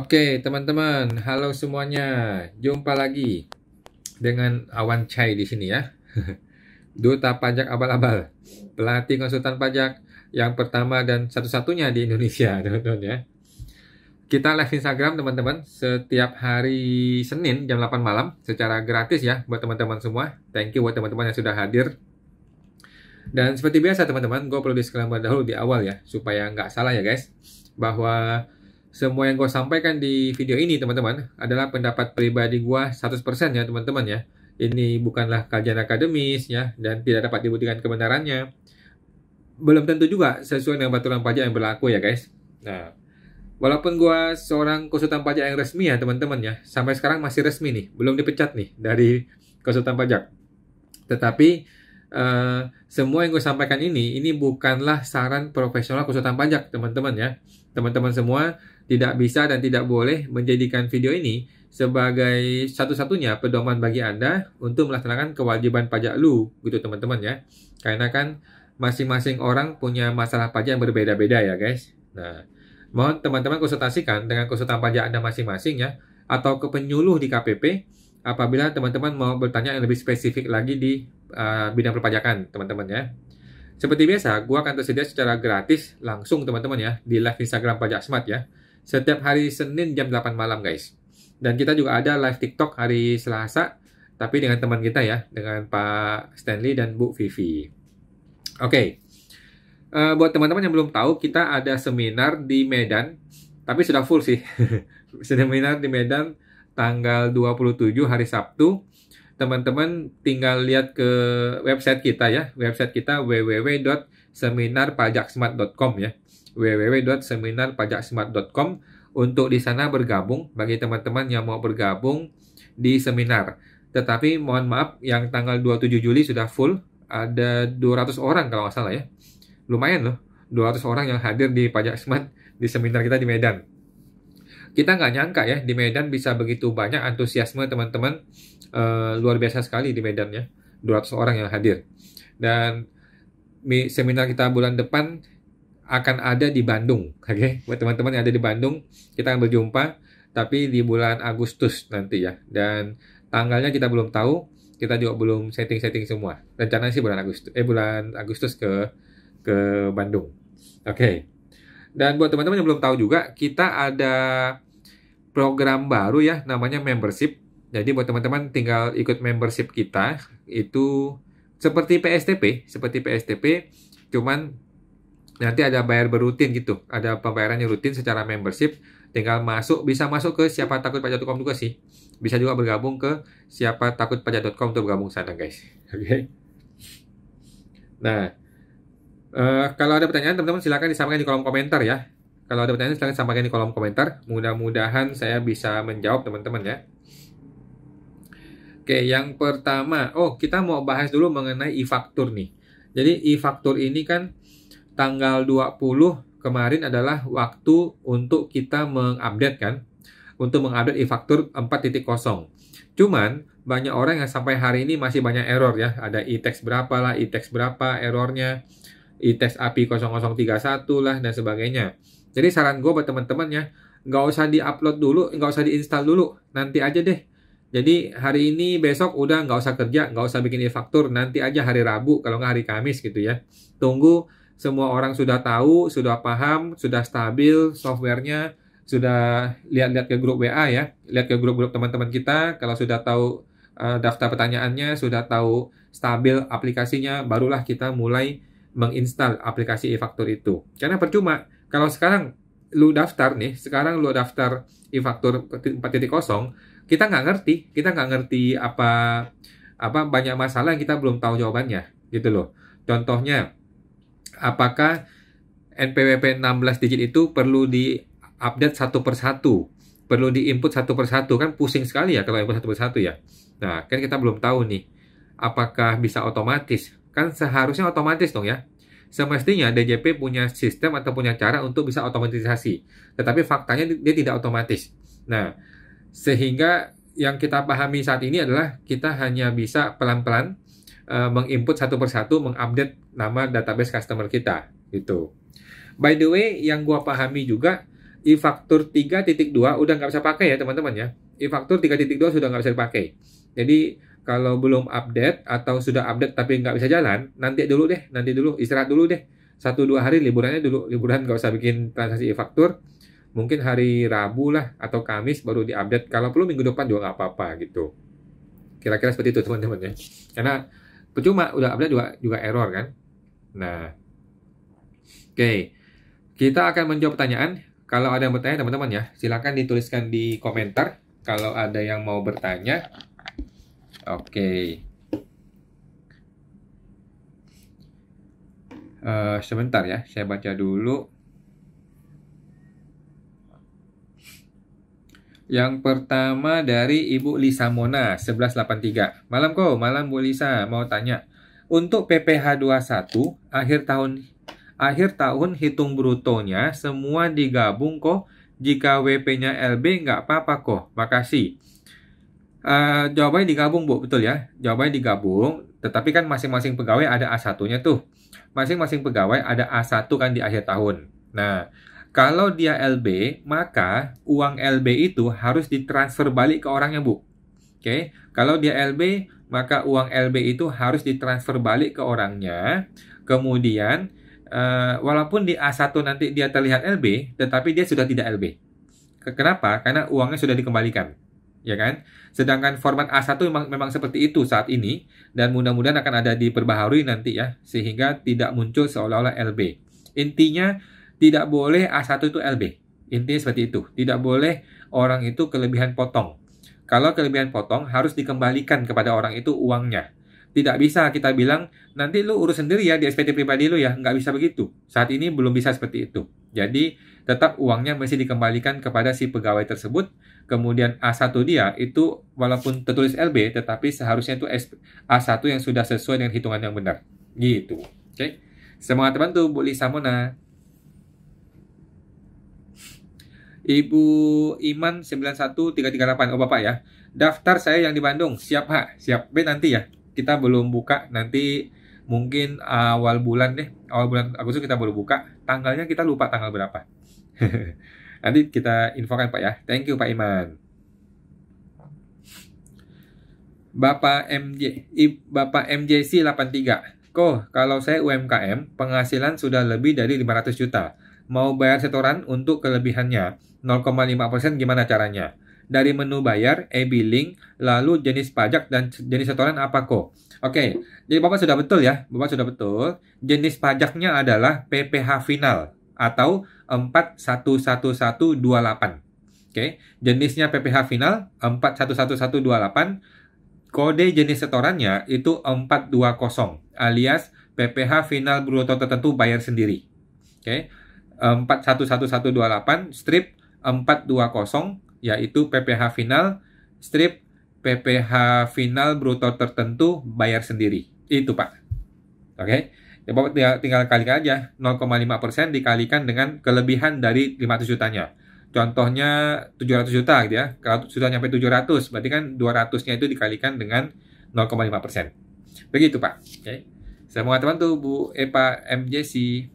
Oke, teman-teman, halo semuanya. Jumpa lagi dengan Awan Chai di sini ya. Duta Pajak Abal-Abal, pelatih konsultan pajak yang pertama dan satu-satunya di Indonesia, teman-teman ya. Kita live Instagram, teman-teman, setiap hari Senin jam 8 malam secara gratis ya buat teman-teman semua. Thank you buat teman-teman yang sudah hadir. Dan seperti biasa, teman-teman, gue perlu disclaimer dahulu di awal ya, supaya nggak salah ya guys, bahwa semua yang gue sampaikan di video ini, teman-teman, adalah pendapat pribadi gue 100% ya, teman-teman ya. Ini bukanlah kajian akademis ya, dan tidak dapat dibuktikan kebenarannya. Belum tentu juga sesuai dengan peraturan pajak yang berlaku ya, guys. Nah, walaupun gue seorang konsultan pajak yang resmi ya, teman-teman ya, sampai sekarang masih resmi nih, belum dipecat nih dari konsultan pajak. Tetapi semua yang gue sampaikan ini bukanlah saran profesional konsultan pajak, teman-teman ya. Teman-teman semua tidak bisa dan tidak boleh menjadikan video ini sebagai satu-satunya pedoman bagi Anda untuk melaksanakan kewajiban pajak lu, gitu teman-teman ya. Karena kan masing-masing orang punya masalah pajak yang berbeda-beda ya guys. Nah, mohon teman-teman konsultasikan dengan konsultan pajak Anda masing-masing ya, atau ke penyuluh di KPP apabila teman-teman mau bertanya yang lebih spesifik lagi di bidang perpajakan, teman-teman ya. Seperti biasa, gue akan tersedia secara gratis langsung, teman-teman ya, di live Instagram Pajak Smart ya. Setiap hari Senin jam 8 malam, guys. Dan kita juga ada live TikTok hari Selasa, tapi dengan teman kita ya, dengan Pak Stanley dan Bu Vivi. Oke. Buat teman-teman yang belum tahu, kita ada seminar di Medan, tapi sudah full sih. Seminar di Medan tanggal 27 hari Sabtu. Teman-teman tinggal lihat ke website kita ya. Website kita www.seminarpajaksmart.com ya. www.seminarpajaksmart.com untuk di sana bergabung bagi teman-teman yang mau bergabung di seminar. Tetapi mohon maaf, yang tanggal 27 Juli sudah full. Ada 200 orang kalau nggak salah ya. Lumayan loh, 200 orang yang hadir di Pajak Smart di seminar kita di Medan. Kita nggak nyangka ya, di Medan bisa begitu banyak antusiasme teman-teman. Luar biasa sekali di Medan ya, 200 orang yang hadir. Dan seminar kita bulan depan akan ada di Bandung, oke? Buat teman-teman yang ada di Bandung, kita akan berjumpa, tapi di bulan Agustus nanti ya. Dan tanggalnya kita belum tahu, kita juga belum setting-setting semua. Rencananya sih bulan Agustus ke Bandung, oke? Dan buat teman-teman yang belum tahu juga, kita ada program baru ya, namanya membership. Jadi buat teman-teman tinggal ikut membership kita, itu seperti PSTP, cuman nanti ada bayar berutin gitu. Ada pembayaran yang rutin secara membership, tinggal bisa masuk ke siapatakutpajak.com juga sih. Bisa juga bergabung ke siapatakutpajak.com untuk bergabung sana guys. Oke. Nah, kalau ada pertanyaan teman-teman silakan disampaikan di kolom komentar ya. Kalau ada pertanyaan silakan sampaikan di kolom komentar. Mudah-mudahan saya bisa menjawab teman-teman ya. Oke, yang pertama, kita mau bahas dulu mengenai e-faktur nih. Jadi e-faktur ini kan tanggal 20 kemarin adalah waktu untuk kita mengupdate kan. Untuk mengupdate e-faktur 4.0. Cuman banyak orang yang sampai hari ini masih banyak error ya. Ada e-tax berapa lah, e-tax berapa errornya, e-tax API 0031 lah dan sebagainya. Jadi saran gue buat teman-teman ya, nggak usah di-upload dulu, nggak usah di-install dulu, nanti aja deh. Jadi hari ini besok udah nggak usah kerja, nggak usah bikin e-faktur, nanti aja hari Rabu kalau nggak hari Kamis gitu ya. Tunggu semua orang sudah tahu, sudah paham, sudah stabil softwarenya, sudah lihat-lihat ke grup WA ya, lihat ke grup-grup teman-teman kita, kalau sudah tahu daftar pertanyaannya, sudah tahu stabil aplikasinya, barulah kita mulai menginstal aplikasi e-faktur itu. Karena percuma, kalau sekarang lu daftar e-faktur 4.0, kita nggak ngerti apa banyak masalah yang kita belum tahu jawabannya, gitu loh. Contohnya, apakah NPWP 16 digit itu perlu di-update satu persatu, perlu di-input satu persatu, kan pusing sekali ya kalau input satu persatu ya. Nah, kan kita belum tahu nih, apakah bisa otomatis? Kan seharusnya otomatis dong ya. Semestinya DJP punya sistem atau punya cara untuk bisa otomatisasi. Tetapi faktanya dia tidak otomatis. Nah, sehingga yang kita pahami saat ini adalah kita hanya bisa pelan-pelan menginput satu persatu, mengupdate nama database customer kita. Gitu. By the way, yang gua pahami juga, e-faktur 3.2 udah nggak bisa pakai ya teman-teman ya. E-faktur 3.2 sudah nggak bisa dipakai. Jadi kalau belum update atau sudah update tapi nggak bisa jalan, nanti dulu, istirahat dulu deh. 1-2 hari liburannya dulu, liburan nggak usah bikin transaksi e-faktur. Mungkin hari Rabu lah atau Kamis baru diupdate. Kalau perlu minggu depan juga nggak apa-apa gitu. Kira-kira seperti itu teman-teman ya. Karena percuma udah update juga error kan. Nah, oke. Kita akan menjawab pertanyaan. Kalau ada yang bertanya teman-teman ya, silakan dituliskan di komentar kalau ada yang mau bertanya. Oke. Sebentar ya, saya baca dulu. Yang pertama dari Ibu Lisa Mona 1183. Malam malam Bu Lisa, mau tanya. Untuk PPh 21 akhir tahun hitung brutonya semua digabung kok. Jika WP-nya LB nggak apa-apa kok. Makasih. Jawabannya digabung Bu, betul ya. Jawabannya digabung, tetapi kan masing-masing pegawai ada A1-nya tuh. Masing-masing pegawai ada A1 kan di akhir tahun. Nah, kalau dia LB, maka uang LB itu harus ditransfer balik ke orangnya, Bu. Oke, kalau dia LB, maka uang LB itu harus ditransfer balik ke orangnya. Kemudian, walaupun di A1 nanti dia terlihat LB, tetapi dia sudah tidak LB. Kenapa? Karena uangnya sudah dikembalikan. Ya kan? Sedangkan format A1 memang seperti itu saat ini, dan mudah-mudahan akan ada diperbaharui nanti ya, sehingga tidak muncul seolah-olah LB. Intinya, tidak boleh A1 itu LB. Intinya seperti itu. Tidak boleh orang itu kelebihan potong. Kalau kelebihan potong, harus dikembalikan kepada orang itu uangnya. Tidak bisa kita bilang, nanti lu urus sendiri ya di SPT pribadi lu ya. Nggak bisa begitu. Saat ini belum bisa seperti itu. Jadi, tetap uangnya mesti dikembalikan kepada si pegawai tersebut. Kemudian A1 dia itu walaupun tertulis LB, tetapi seharusnya itu A1 yang sudah sesuai dengan hitungan yang benar. Gitu. Oke. Semangat bantu Bu Lisa Mona. Ibu Iman 91338. Oh Bapak ya. Daftar saya yang di Bandung. Siap Pak. Siap. Nanti ya. Kita belum buka. Nanti mungkin awal bulan deh. Awal bulan Agustus kita baru buka. Tanggalnya kita lupa tanggal berapa. Nanti kita infokan Pak ya. Thank you Pak Iman. Bapak MJC 83. Kalau saya UMKM, penghasilan sudah lebih dari 500 juta. Mau bayar setoran untuk kelebihannya. 0,5% gimana caranya? Dari menu bayar, e-billing, lalu jenis pajak dan jenis setoran apa kok? Oke, jadi Bapak sudah betul ya. Bapak sudah betul. Jenis pajaknya adalah PPh final atau 411128. Oke, jenisnya PPh final 411128. Kode jenis setorannya itu 420 alias PPh final bruto tertentu bayar sendiri. Oke. 411128 strip 420 yaitu PPh final strip PPh final bruto tertentu bayar sendiri. Itu Pak. Oke. Ya, Bapak tinggal kalikan aja 0,5% dikalikan dengan kelebihan dari 500 jutanya. Contohnya 700 juta gitu ya. Kalau sudah nyampe 700 berarti kan 200-nya itu dikalikan dengan 0,5%. Begitu Pak. Oke. Semua teman tuh Bu Epa MJC.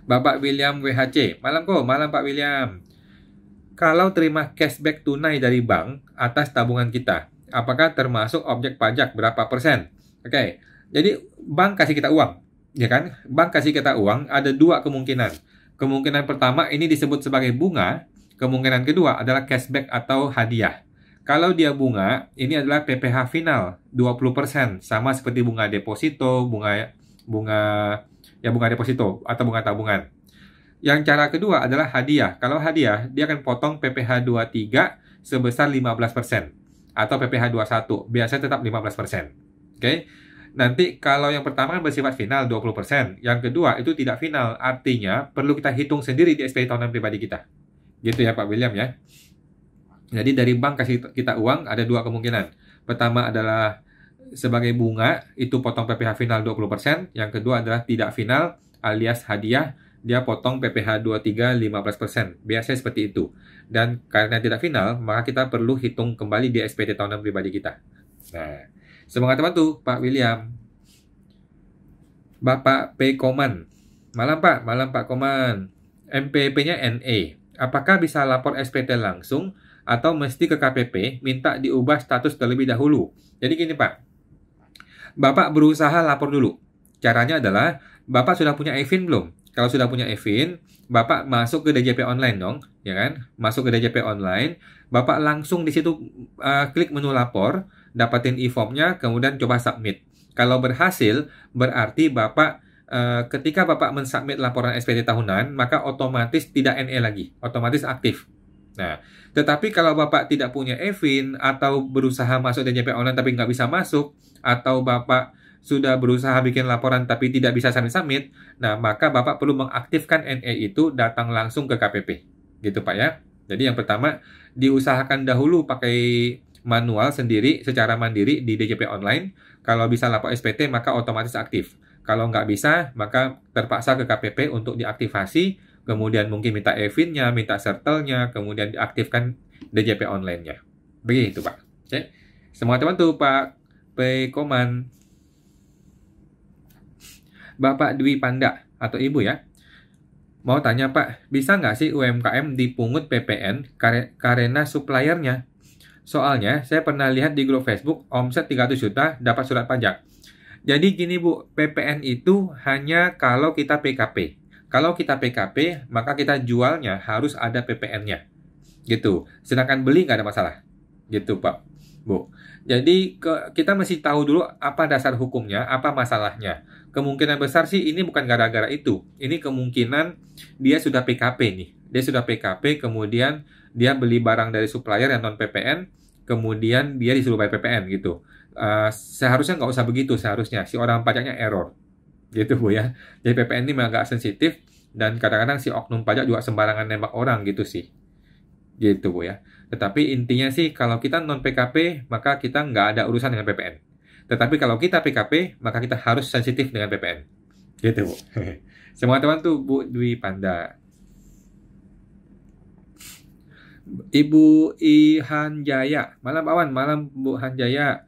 Bapak William WHC. Malam Pak William. Kalau terima cashback tunai dari bank atas tabungan kita, apakah termasuk objek pajak berapa persen? Oke, jadi bank kasih kita uang, ya kan? Bank kasih kita uang, ada dua kemungkinan. Kemungkinan pertama ini disebut sebagai bunga, kemungkinan kedua adalah cashback atau hadiah. Kalau dia bunga, ini adalah PPh final 20%, sama seperti bunga deposito, bunga deposito atau bunga tabungan. Yang cara kedua adalah hadiah. Kalau hadiah, dia akan potong PPh 23 sebesar 15% atau PPh 21, biasanya tetap 15%. Oke. Nanti kalau yang pertama kan bersifat final 20%, yang kedua itu tidak final, artinya perlu kita hitung sendiri di SPT tahunan pribadi kita. Gitu ya Pak William ya. Jadi dari bank kasih kita uang ada dua kemungkinan. Pertama adalah sebagai bunga, itu potong PPh final 20%. Yang kedua adalah tidak final alias hadiah, dia potong PPh 23 15%. Biasanya seperti itu. Dan karena tidak final, maka kita perlu hitung kembali di SPT tahunan pribadi kita. Nah, semangat bantu Pak William. Bapak P. Koman. Malam Pak Koman. MPP-nya NE. Apakah bisa lapor SPT langsung atau mesti ke KPP minta diubah status terlebih dahulu? Jadi gini Pak, Bapak berusaha lapor dulu. Caranya adalah Bapak sudah punya EVIN belum? Kalau sudah punya EVIN, Bapak masuk ke DJP online dong, ya kan? Masuk ke DJP online, Bapak langsung di situ klik menu lapor, dapatin e-form-nya, kemudian coba submit. Kalau berhasil, berarti Bapak ketika Bapak mensubmit laporan SPT tahunan, maka otomatis tidak NE lagi, otomatis aktif. Nah, tetapi kalau Bapak tidak punya EVIN atau berusaha masuk DJP online tapi nggak bisa masuk, atau Bapak sudah berusaha bikin laporan tapi tidak bisa submit, nah maka Bapak perlu mengaktifkan NE itu datang langsung ke KPP. Gitu Pak ya. Jadi yang pertama, diusahakan dahulu pakai manual sendiri secara mandiri di DJP online. Kalau bisa lapor SPT maka otomatis aktif. Kalau nggak bisa, maka terpaksa ke KPP untuk diaktifasi, kemudian mungkin minta EVIN-nya, minta sertelnya, kemudian diaktifkan DJP online-nya. Begitu Pak. Oke. Semua teman tuh Pak Koman. Bapak Dwi Panda atau Ibu ya. Mau tanya Pak, bisa nggak sih UMKM dipungut PPN karena suppliernya? Soalnya saya pernah lihat di grup Facebook omset 300 juta dapat surat pajak. Jadi gini Bu, PPN itu hanya kalau kita PKP. Kalau kita PKP, maka kita jualnya harus ada PPN-nya. Gitu. Sedangkan beli nggak ada masalah. Gitu Pak, Bu. Jadi kita mesti tahu dulu apa dasar hukumnya, apa masalahnya. Kemungkinan besar sih ini bukan gara-gara itu. Ini kemungkinan dia sudah PKP nih. Dia sudah PKP, kemudian dia beli barang dari supplier yang non-PPN, kemudian dia disuruh bayar PPN gitu. Seharusnya nggak usah begitu, seharusnya. Si orang pajaknya error. Gitu Bu ya. Jadi PPN ini agak sensitif, dan kadang-kadang si oknum pajak juga sembarangan nembak orang gitu sih. Gitu Bu ya. Tetapi intinya sih kalau kita non PKP maka kita nggak ada urusan dengan PPN. Tetapi kalau kita PKP maka kita harus sensitif dengan PPN. Gitu Bu. Semua teman tuh Bu Dwi Panda. Ibu Hanjaya. Malam Awan, malam Bu Hanjaya.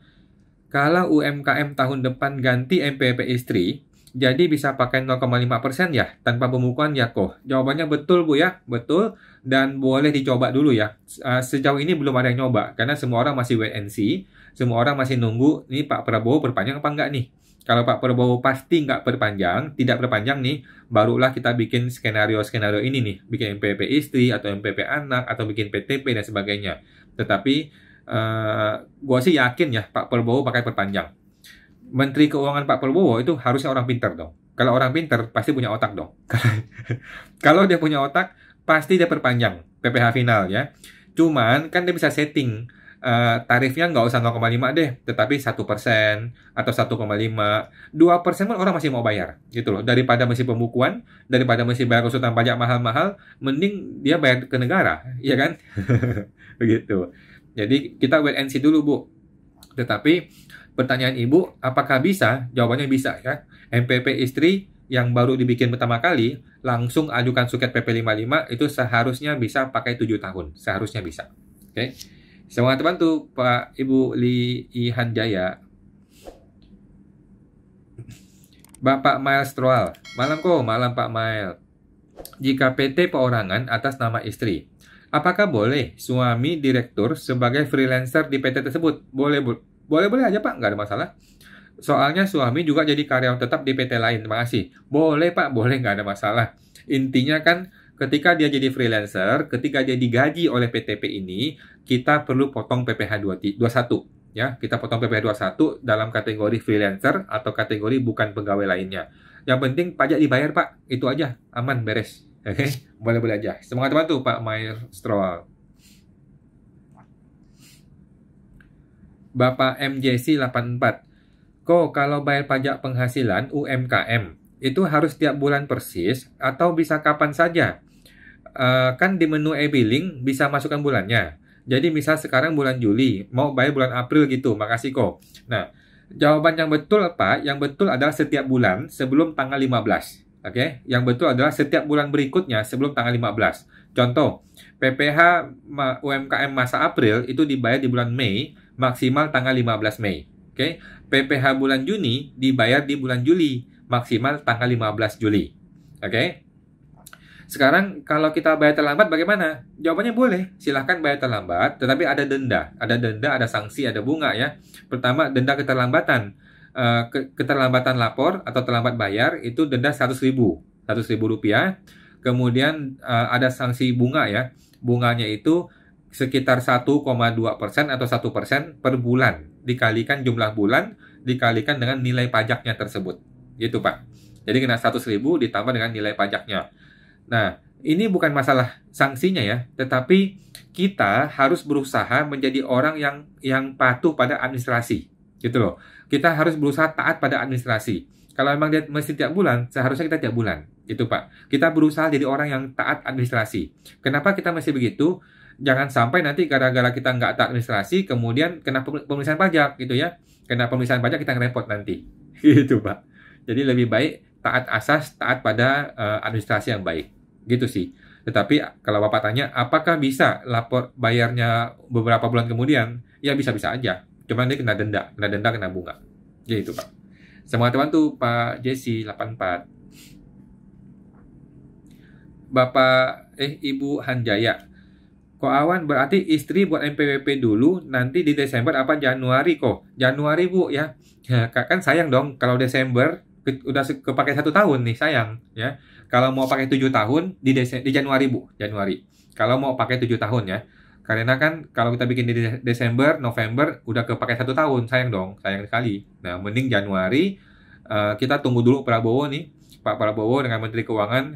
Kalau UMKM tahun depan ganti MPP istri, jadi bisa pakai 0,5% ya, tanpa pembukuan ya kok. Jawabannya betul Bu ya, betul. Dan boleh dicoba dulu ya. Sejauh ini belum ada yang nyoba, karena semua orang masih wait and see. Semua orang masih nunggu, nih Pak Prabowo perpanjang apa enggak nih. Kalau Pak Prabowo pasti nggak perpanjang, tidak perpanjang nih, barulah kita bikin skenario-skenario ini nih. Bikin MPP istri, atau MPP anak, atau bikin PTP, dan sebagainya. Tetapi, gue sih yakin ya, Pak Prabowo pakai perpanjang. Menteri Keuangan Pak Prabowo itu harusnya orang pintar dong. Kalau orang pintar, pasti punya otak dong. Kalau dia punya otak, pasti dia perpanjang PPh final ya. Cuman kan dia bisa setting tarifnya nggak usah 0,5 deh, tetapi 1% atau 1,5, 2% pun orang masih mau bayar gitu loh. Daripada mesti pembukuan, daripada mesti bayar konsultan pajak mahal-mahal, mending dia bayar ke negara, ya kan? Begitu. Jadi kita wait and see dulu Bu. Tetapi pertanyaan Ibu, apakah bisa? Jawabannya bisa ya. MPP istri yang baru dibikin pertama kali, langsung ajukan suket PP 55, itu seharusnya bisa pakai 7 tahun. Seharusnya bisa. Oke. Semua teman tuh Pak Ibu Li Hanjaya. Bapak Miles Stroal. Malam kok, malam Pak Miles. Jika PT perorangan atas nama istri, apakah boleh suami direktur sebagai freelancer di PT tersebut? Boleh, Bu. Boleh-boleh aja Pak, nggak ada masalah. Soalnya suami juga jadi karyawan tetap di PT lain. Terima kasih. Boleh Pak, boleh, nggak ada masalah. Intinya kan ketika dia jadi freelancer, ketika dia digaji oleh PTP ini, kita perlu potong PPh 21. Ya, kita potong PPh 21 dalam kategori freelancer atau kategori bukan pegawai lainnya. Yang penting pajak dibayar Pak, itu aja, aman, beres. Oke, boleh-boleh aja. Semangat teman tuh Pak Maestro. Bapak MJC 84. Kok kalau bayar pajak penghasilan UMKM itu harus tiap bulan persis atau bisa kapan saja? Kan di menu e-billing bisa masukkan bulannya. Jadi misal sekarang bulan Juli, mau bayar bulan April gitu, makasih kok. Nah, jawaban yang betul apa? Yang betul adalah setiap bulan sebelum tanggal 15. Oke, yang betul adalah setiap bulan berikutnya sebelum tanggal 15. Contoh, PPh UMKM masa April itu dibayar di bulan Mei, maksimal tanggal 15 Mei. Oke, PPh bulan Juni dibayar di bulan Juli, maksimal tanggal 15 Juli. Oke. Sekarang kalau kita bayar terlambat bagaimana? Jawabannya boleh, silahkan bayar terlambat, tetapi ada denda. Ada denda, ada sanksi, ada bunga ya. Pertama, denda keterlambatan. Keterlambatan lapor atau terlambat bayar itu denda 100.000 rupiah. Kemudian ada sanksi bunga ya. Bunganya itu sekitar 1,2% atau 1% per bulan. Dikalikan jumlah bulan, dikalikan dengan nilai pajaknya tersebut. Gitu Pak. Jadi kena 100.000 ditambah dengan nilai pajaknya. Nah, ini bukan masalah sanksinya ya, tetapi kita harus berusaha menjadi orang yang patuh pada administrasi, gitu loh. Kita harus berusaha taat pada administrasi. Kalau memang dia mesti tiap bulan, seharusnya kita tiap bulan, gitu Pak. Kita berusaha jadi orang yang taat administrasi. Kenapa kita mesti begitu? Jangan sampai nanti gara-gara kita nggak taat administrasi, kemudian kena pemeriksaan pajak, gitu ya. Kena pemeriksaan pajak kita ngerepot nanti, gitu Pak. Jadi lebih baik taat asas, taat pada administrasi yang baik. Gitu sih. Tetapi kalau Bapak tanya, apakah bisa lapor bayarnya beberapa bulan kemudian? Ya bisa-bisa aja. Cuman dia kena denda, kena bunga. Gitu Pak. Semangat bantu Pak Jesse 84. Bapak Ibu Hanjaya. Kok Awan berarti istri buat NPWP dulu, nanti di Desember apa Januari kok? Januari Bu ya. Ya kan sayang dong kalau Desember udah kepakai 1 tahun nih, sayang ya. Kalau mau pakai 7 tahun di Januari Bu, Januari. Kalau mau pakai 7 tahun ya. Karena kan kalau kita bikin di Desember, November udah kepakai 1 tahun, sayang dong, sayang sekali. Nah, mending Januari kita tunggu dulu Prabowo nih, Pak Prabowo dengan Menteri Keuangan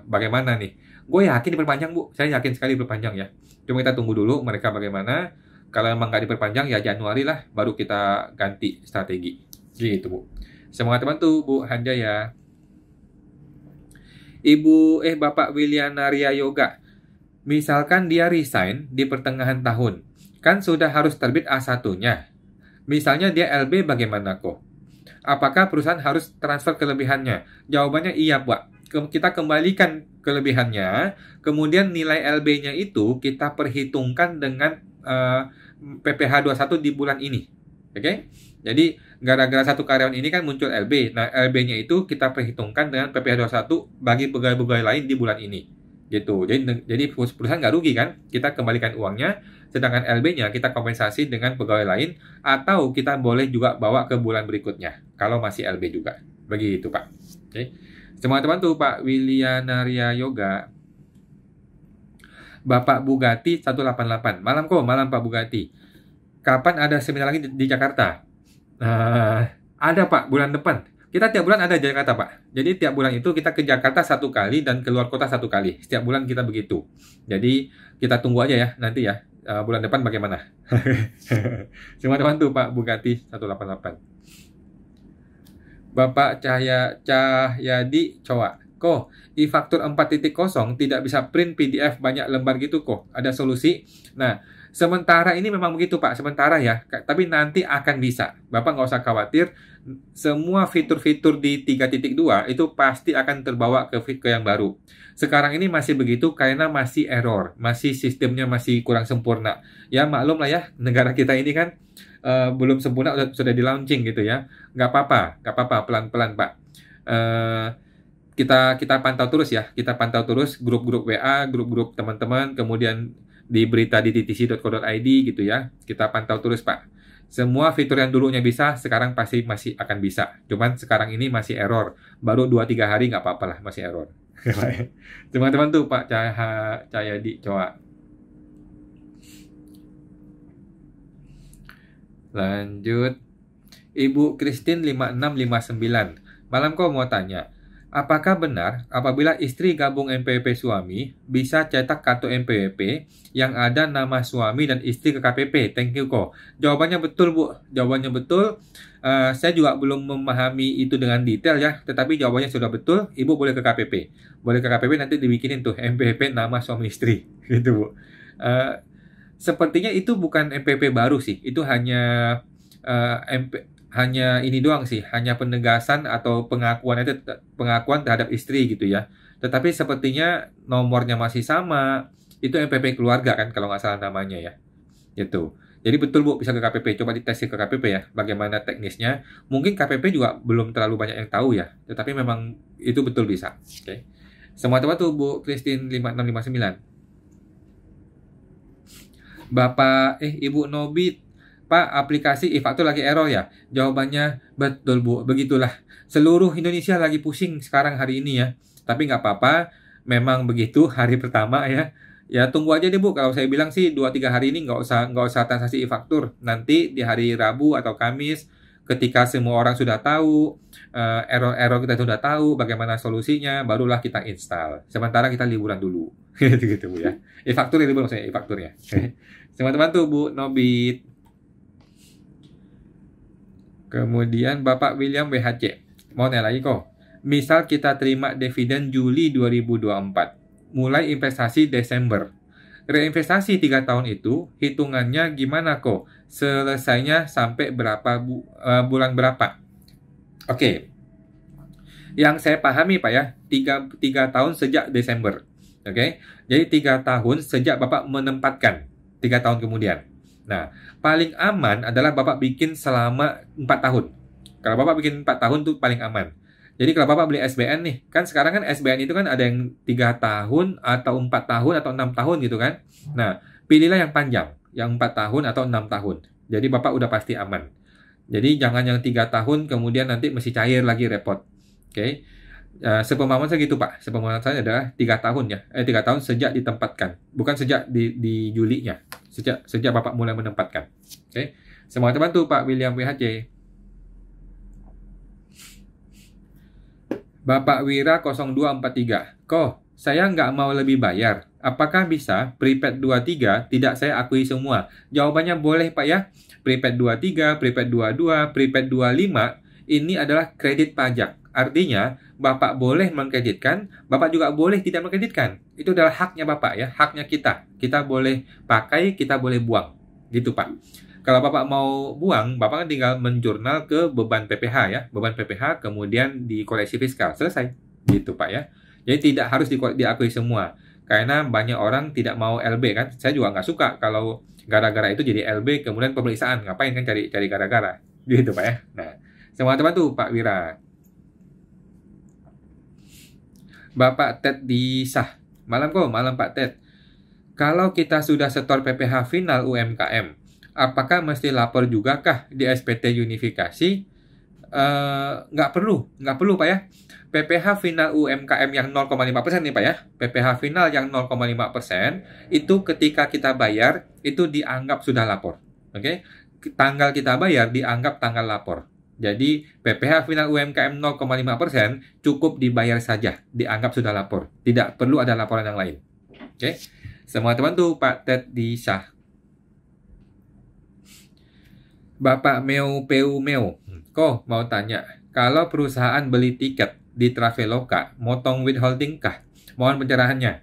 bagaimana nih. Gue yakin diperpanjang Bu, saya yakin sekali diperpanjang ya. Cuma kita tunggu dulu mereka bagaimana. Kalau emang nggak diperpanjang ya Januari lah, baru kita ganti strategi. Gitu Bu. Semangat bantu Bu Hanjaya. Bapak Wilianaria Yoga. Misalkan dia resign di pertengahan tahun, kan sudah harus terbit A1-nya. Misalnya dia LB bagaimana kok? Apakah perusahaan harus transfer kelebihannya? Jawabannya iya, Pak. Kita kembalikan kelebihannya, kemudian nilai LB-nya itu kita perhitungkan dengan PPh 21 di bulan ini. Oke? Jadi gara-gara satu karyawan ini kan muncul LB. Nah, LB-nya itu kita perhitungkan dengan PPh 21 bagi pegawai-pegawai lain di bulan ini. Gitu. Jadi perusahaan nggak rugi kan? Kita kembalikan uangnya, sedangkan LB-nya kita kompensasi dengan pegawai lain, atau kita boleh juga bawa ke bulan berikutnya kalau masih LB juga. Begitu Pak. Oke. Semangat bantu Pak Wilianaria Yoga. Bapak Bugatti 188. Malam Pak Bugatti. Kapan ada seminar lagi di Jakarta? Ada Pak, bulan depan. Kita tiap bulan ada di Jakarta Pak. Jadi tiap bulan itu kita ke Jakarta 1 kali dan keluar kota 1 kali. Setiap bulan kita begitu. Jadi kita tunggu aja ya nanti ya. Bulan depan bagaimana? Semangat bantu Pak Bugatti 188. Bapak Cahyadi Coa. Kok e-faktur 4.0 tidak bisa print PDF banyak lembar gitu kok? Ada solusi? Nah, sementara ini memang begitu Pak, sementara ya. Tapi nanti akan bisa. Bapak nggak usah khawatir. Semua fitur-fitur di 3.2 itu pasti akan terbawa ke yang baru. Sekarang ini masih begitu karena masih error. Masih sistemnya masih kurang sempurna. Ya maklum lah ya, negara kita ini kan belum sempurna, sudah di-launching gitu ya. Nggak apa-apa, pelan-pelan Pak. Kita pantau terus ya. Kita pantau terus grup-grup WA, grup-grup teman-teman, kemudian di berita di ttc.co.id gitu ya. Kita pantau terus Pak. Semua fitur yang dulunya bisa, sekarang pasti masih akan bisa. Cuman sekarang ini masih error. Baru 2-3 hari nggak apa-apa lah, masih error. Teman-teman tuh Pak Cahyadi Coa. Lanjut. Ibu Christine 5659. Malam kok mau tanya. Apakah benar apabila istri gabung NPWP suami bisa cetak kartu NPWP yang ada nama suami dan istri ke KPP? Thank you kok. Jawabannya betul Bu. Jawabannya betul. Saya juga belum memahami itu dengan detail ya. Tetapi jawabannya sudah betul. Ibu boleh ke KPP. Boleh ke KPP nanti dibikinin tuh NPWP nama suami istri. Gitu Bu. Sepertinya itu bukan NPWP baru sih. Itu hanya hanya ini doang sih, hanya penegasan atau pengakuan terhadap istri gitu ya. Tetapi sepertinya nomornya masih sama. Itu NPWP keluarga kan kalau nggak salah namanya ya. Gitu. Jadi betul Bu, bisa ke KPP. Coba dites ke KPP ya, bagaimana teknisnya. Mungkin KPP juga belum terlalu banyak yang tahu ya, tetapi memang itu betul bisa. Oke. Semua teman tuh Bu Christine 5659. Bapak, Ibu Nobit, Pak, aplikasi e-faktur lagi error ya? Jawabannya, betul Bu, begitulah. Seluruh Indonesia lagi pusing sekarang hari ini ya. Tapi nggak apa-apa, memang begitu hari pertama ya. Ya tunggu aja deh Bu, kalau saya bilang sih 2-3 hari ini nggak usah transaksi e-faktur. Nanti di hari Rabu atau Kamis, ketika semua orang sudah tahu, error-error kita sudah tahu, bagaimana solusinya, barulah kita install. Sementara kita liburan dulu. Gitu Bu ya. E-faktur ya, maksudnya e-fakturnya. Teman-teman tuh Bu Nobit. Kemudian Bapak William WHC. Mau nanya lagi kok. Misal kita terima dividen Juli 2024. Mulai investasi Desember. Reinvestasi 3 tahun itu hitungannya gimana kok? Selesainya sampai berapa bulan berapa? Oke. Yang saya pahami Pak ya, 3 tahun sejak Desember. Oke. Jadi 3 tahun sejak Bapak menempatkan. 3 tahun kemudian. Nah, paling aman adalah Bapak bikin selama 4 tahun. Kalau Bapak bikin 4 tahun itu paling aman. Jadi kalau Bapak beli SBN nih, kan sekarang kan SBN itu kan ada yang 3 tahun atau 4 tahun atau 6 tahun gitu kan. Nah, pilihlah yang panjang, yang 4 tahun atau 6 tahun. Jadi Bapak udah pasti aman. Jadi jangan yang 3 tahun kemudian nanti mesti cair lagi repot. Oke. Sepemahaman saya gitu Pak. Sepemahaman saya adalah 3 tahun ya. 3 tahun sejak ditempatkan. Bukan sejak di Julinya. Sejak Bapak mulai menempatkan. Oke. Semua teman tuh Pak William WHC. Bapak Wira 0243. Kok, saya nggak mau lebih bayar. Apakah bisa prepaid 23 tidak saya akui semua? Jawabannya boleh Pak ya. Prepaid 23, prepaid 22, prepaid 25 ini adalah kredit pajak. Artinya, Bapak boleh mengkreditkan, Bapak juga boleh tidak mengkreditkan. Itu adalah haknya Bapak ya, haknya kita. Kita boleh pakai, kita boleh buang. Gitu Pak. Kalau Bapak mau buang, Bapak kan tinggal menjurnal ke beban PPh ya. Beban PPh kemudian dikoreksi fiskal. Selesai. Gitu Pak ya. Jadi tidak harus diakui semua. Karena banyak orang tidak mau LB kan. Saya juga nggak suka kalau gara-gara itu jadi LB kemudian pemeriksaan. Ngapain kan cari gara-gara. Gitu Pak ya. Nah, semua teman tuh Pak Wira. Bapak Ted di Sah. Malam kok, malam Pak Ted. Kalau kita sudah setor PPh final UMKM, apakah mesti lapor juga kah di SPT unifikasi? Nggak perlu Pak ya. PPh final UMKM yang 0,5% nih Pak ya. PPh final yang 0,5% itu ketika kita bayar itu dianggap sudah lapor. Oke? Tanggal kita bayar dianggap tanggal lapor. Jadi PPh final UMKM 0,5% cukup dibayar saja, dianggap sudah lapor. Tidak perlu ada laporan yang lain. Oke? Semua teman tuh Pak Ted di Sah. Bapak Peu Meo, kok mau tanya, kalau perusahaan beli tiket di Traveloka, motong withholding kah? Mohon pencerahannya.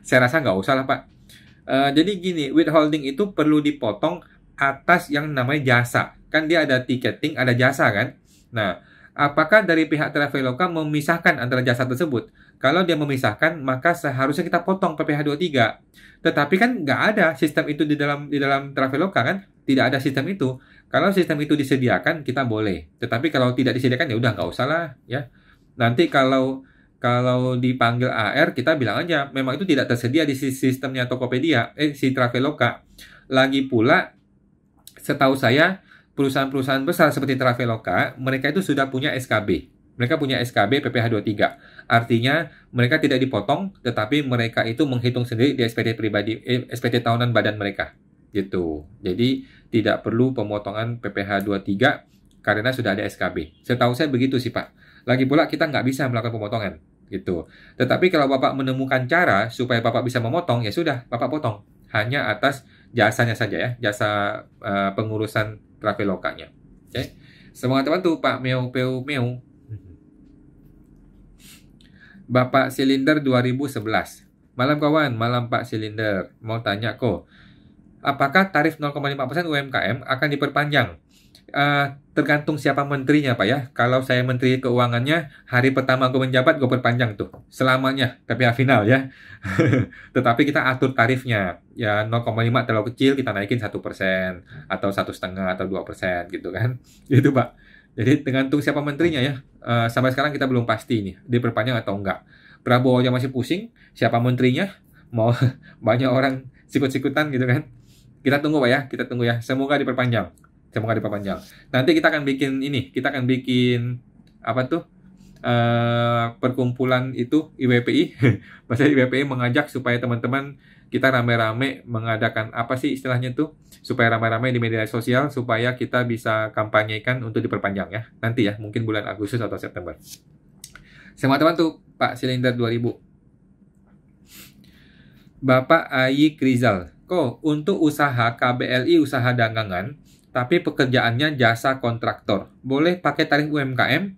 Saya rasa nggak usah lah Pak. Jadi gini, withholding itu perlu dipotong atas yang namanya jasa. Kan dia ada tiketing, ada jasa kan? Nah, apakah dari pihak Traveloka memisahkan antara jasa tersebut? Kalau dia memisahkan, maka seharusnya kita potong PPh 23. Tetapi kan nggak ada sistem itu di dalam Traveloka kan? Tidak ada sistem itu. Kalau sistem itu disediakan, kita boleh. Tetapi kalau tidak disediakan, ya udah nggak usah lah. Ya. Nanti kalau dipanggil AR, kita bilang aja, memang itu tidak tersedia di sistemnya Tokopedia, si Traveloka. Lagi pula, setahu saya, perusahaan-perusahaan besar seperti Traveloka, mereka itu sudah punya SKB. Mereka punya SKB PPh 23. Artinya, mereka tidak dipotong, tetapi mereka itu menghitung sendiri di SPT pribadi, SPT tahunan badan mereka. Gitu. Jadi, tidak perlu pemotongan PPh 23 karena sudah ada SKB. Setahu saya begitu sih Pak. Lagi pula kita nggak bisa melakukan pemotongan. Gitu. Tetapi kalau Bapak menemukan cara supaya Bapak bisa memotong, ya sudah, Bapak potong. Hanya atas jasanya saja ya, jasa pengurusan Travelokanya. Oke. Semangat teman tuh Pak Peu Meo. Bapak Silinder 2011. Malam kawan, malam Pak Silinder. Mau tanya kok, apakah tarif 0,5% UMKM akan diperpanjang? Tergantung siapa menterinya, Pak ya. Kalau saya menteri keuangannya, hari pertama gue menjabat, gue perpanjang tuh. Selamanya, PPh final ya. Tetapi kita atur tarifnya. Ya 0,5 terlalu kecil, kita naikin 1%. Atau 1,5 atau 2% gitu kan. Gitu, Pak. Jadi tergantung siapa menterinya ya. Sampai sekarang kita belum pasti nih, diperpanjang atau enggak. Prabowo aja masih pusing, siapa menterinya. Mau banyak orang sikut-sikutan gitu kan. Kita tunggu, Pak ya. Kita tunggu ya. Semoga diperpanjang. Semoga diperpanjang. Nanti kita akan bikin ini, kita akan bikin apa tuh? Perkumpulan itu IWPI. Maksudnya IWPI mengajak supaya teman-teman kita rame-rame mengadakan apa sih istilahnya tuh? Supaya rame-rame di media sosial supaya kita bisa kampanyekan untuk diperpanjang ya. Nanti ya, mungkin bulan Agustus atau September. Teman-teman tuh Pak Silinder 2000. Bapak Ayi Krizal. Kok untuk usaha KBLI usaha dagangan tapi pekerjaannya jasa kontraktor. Boleh pakai tarif UMKM?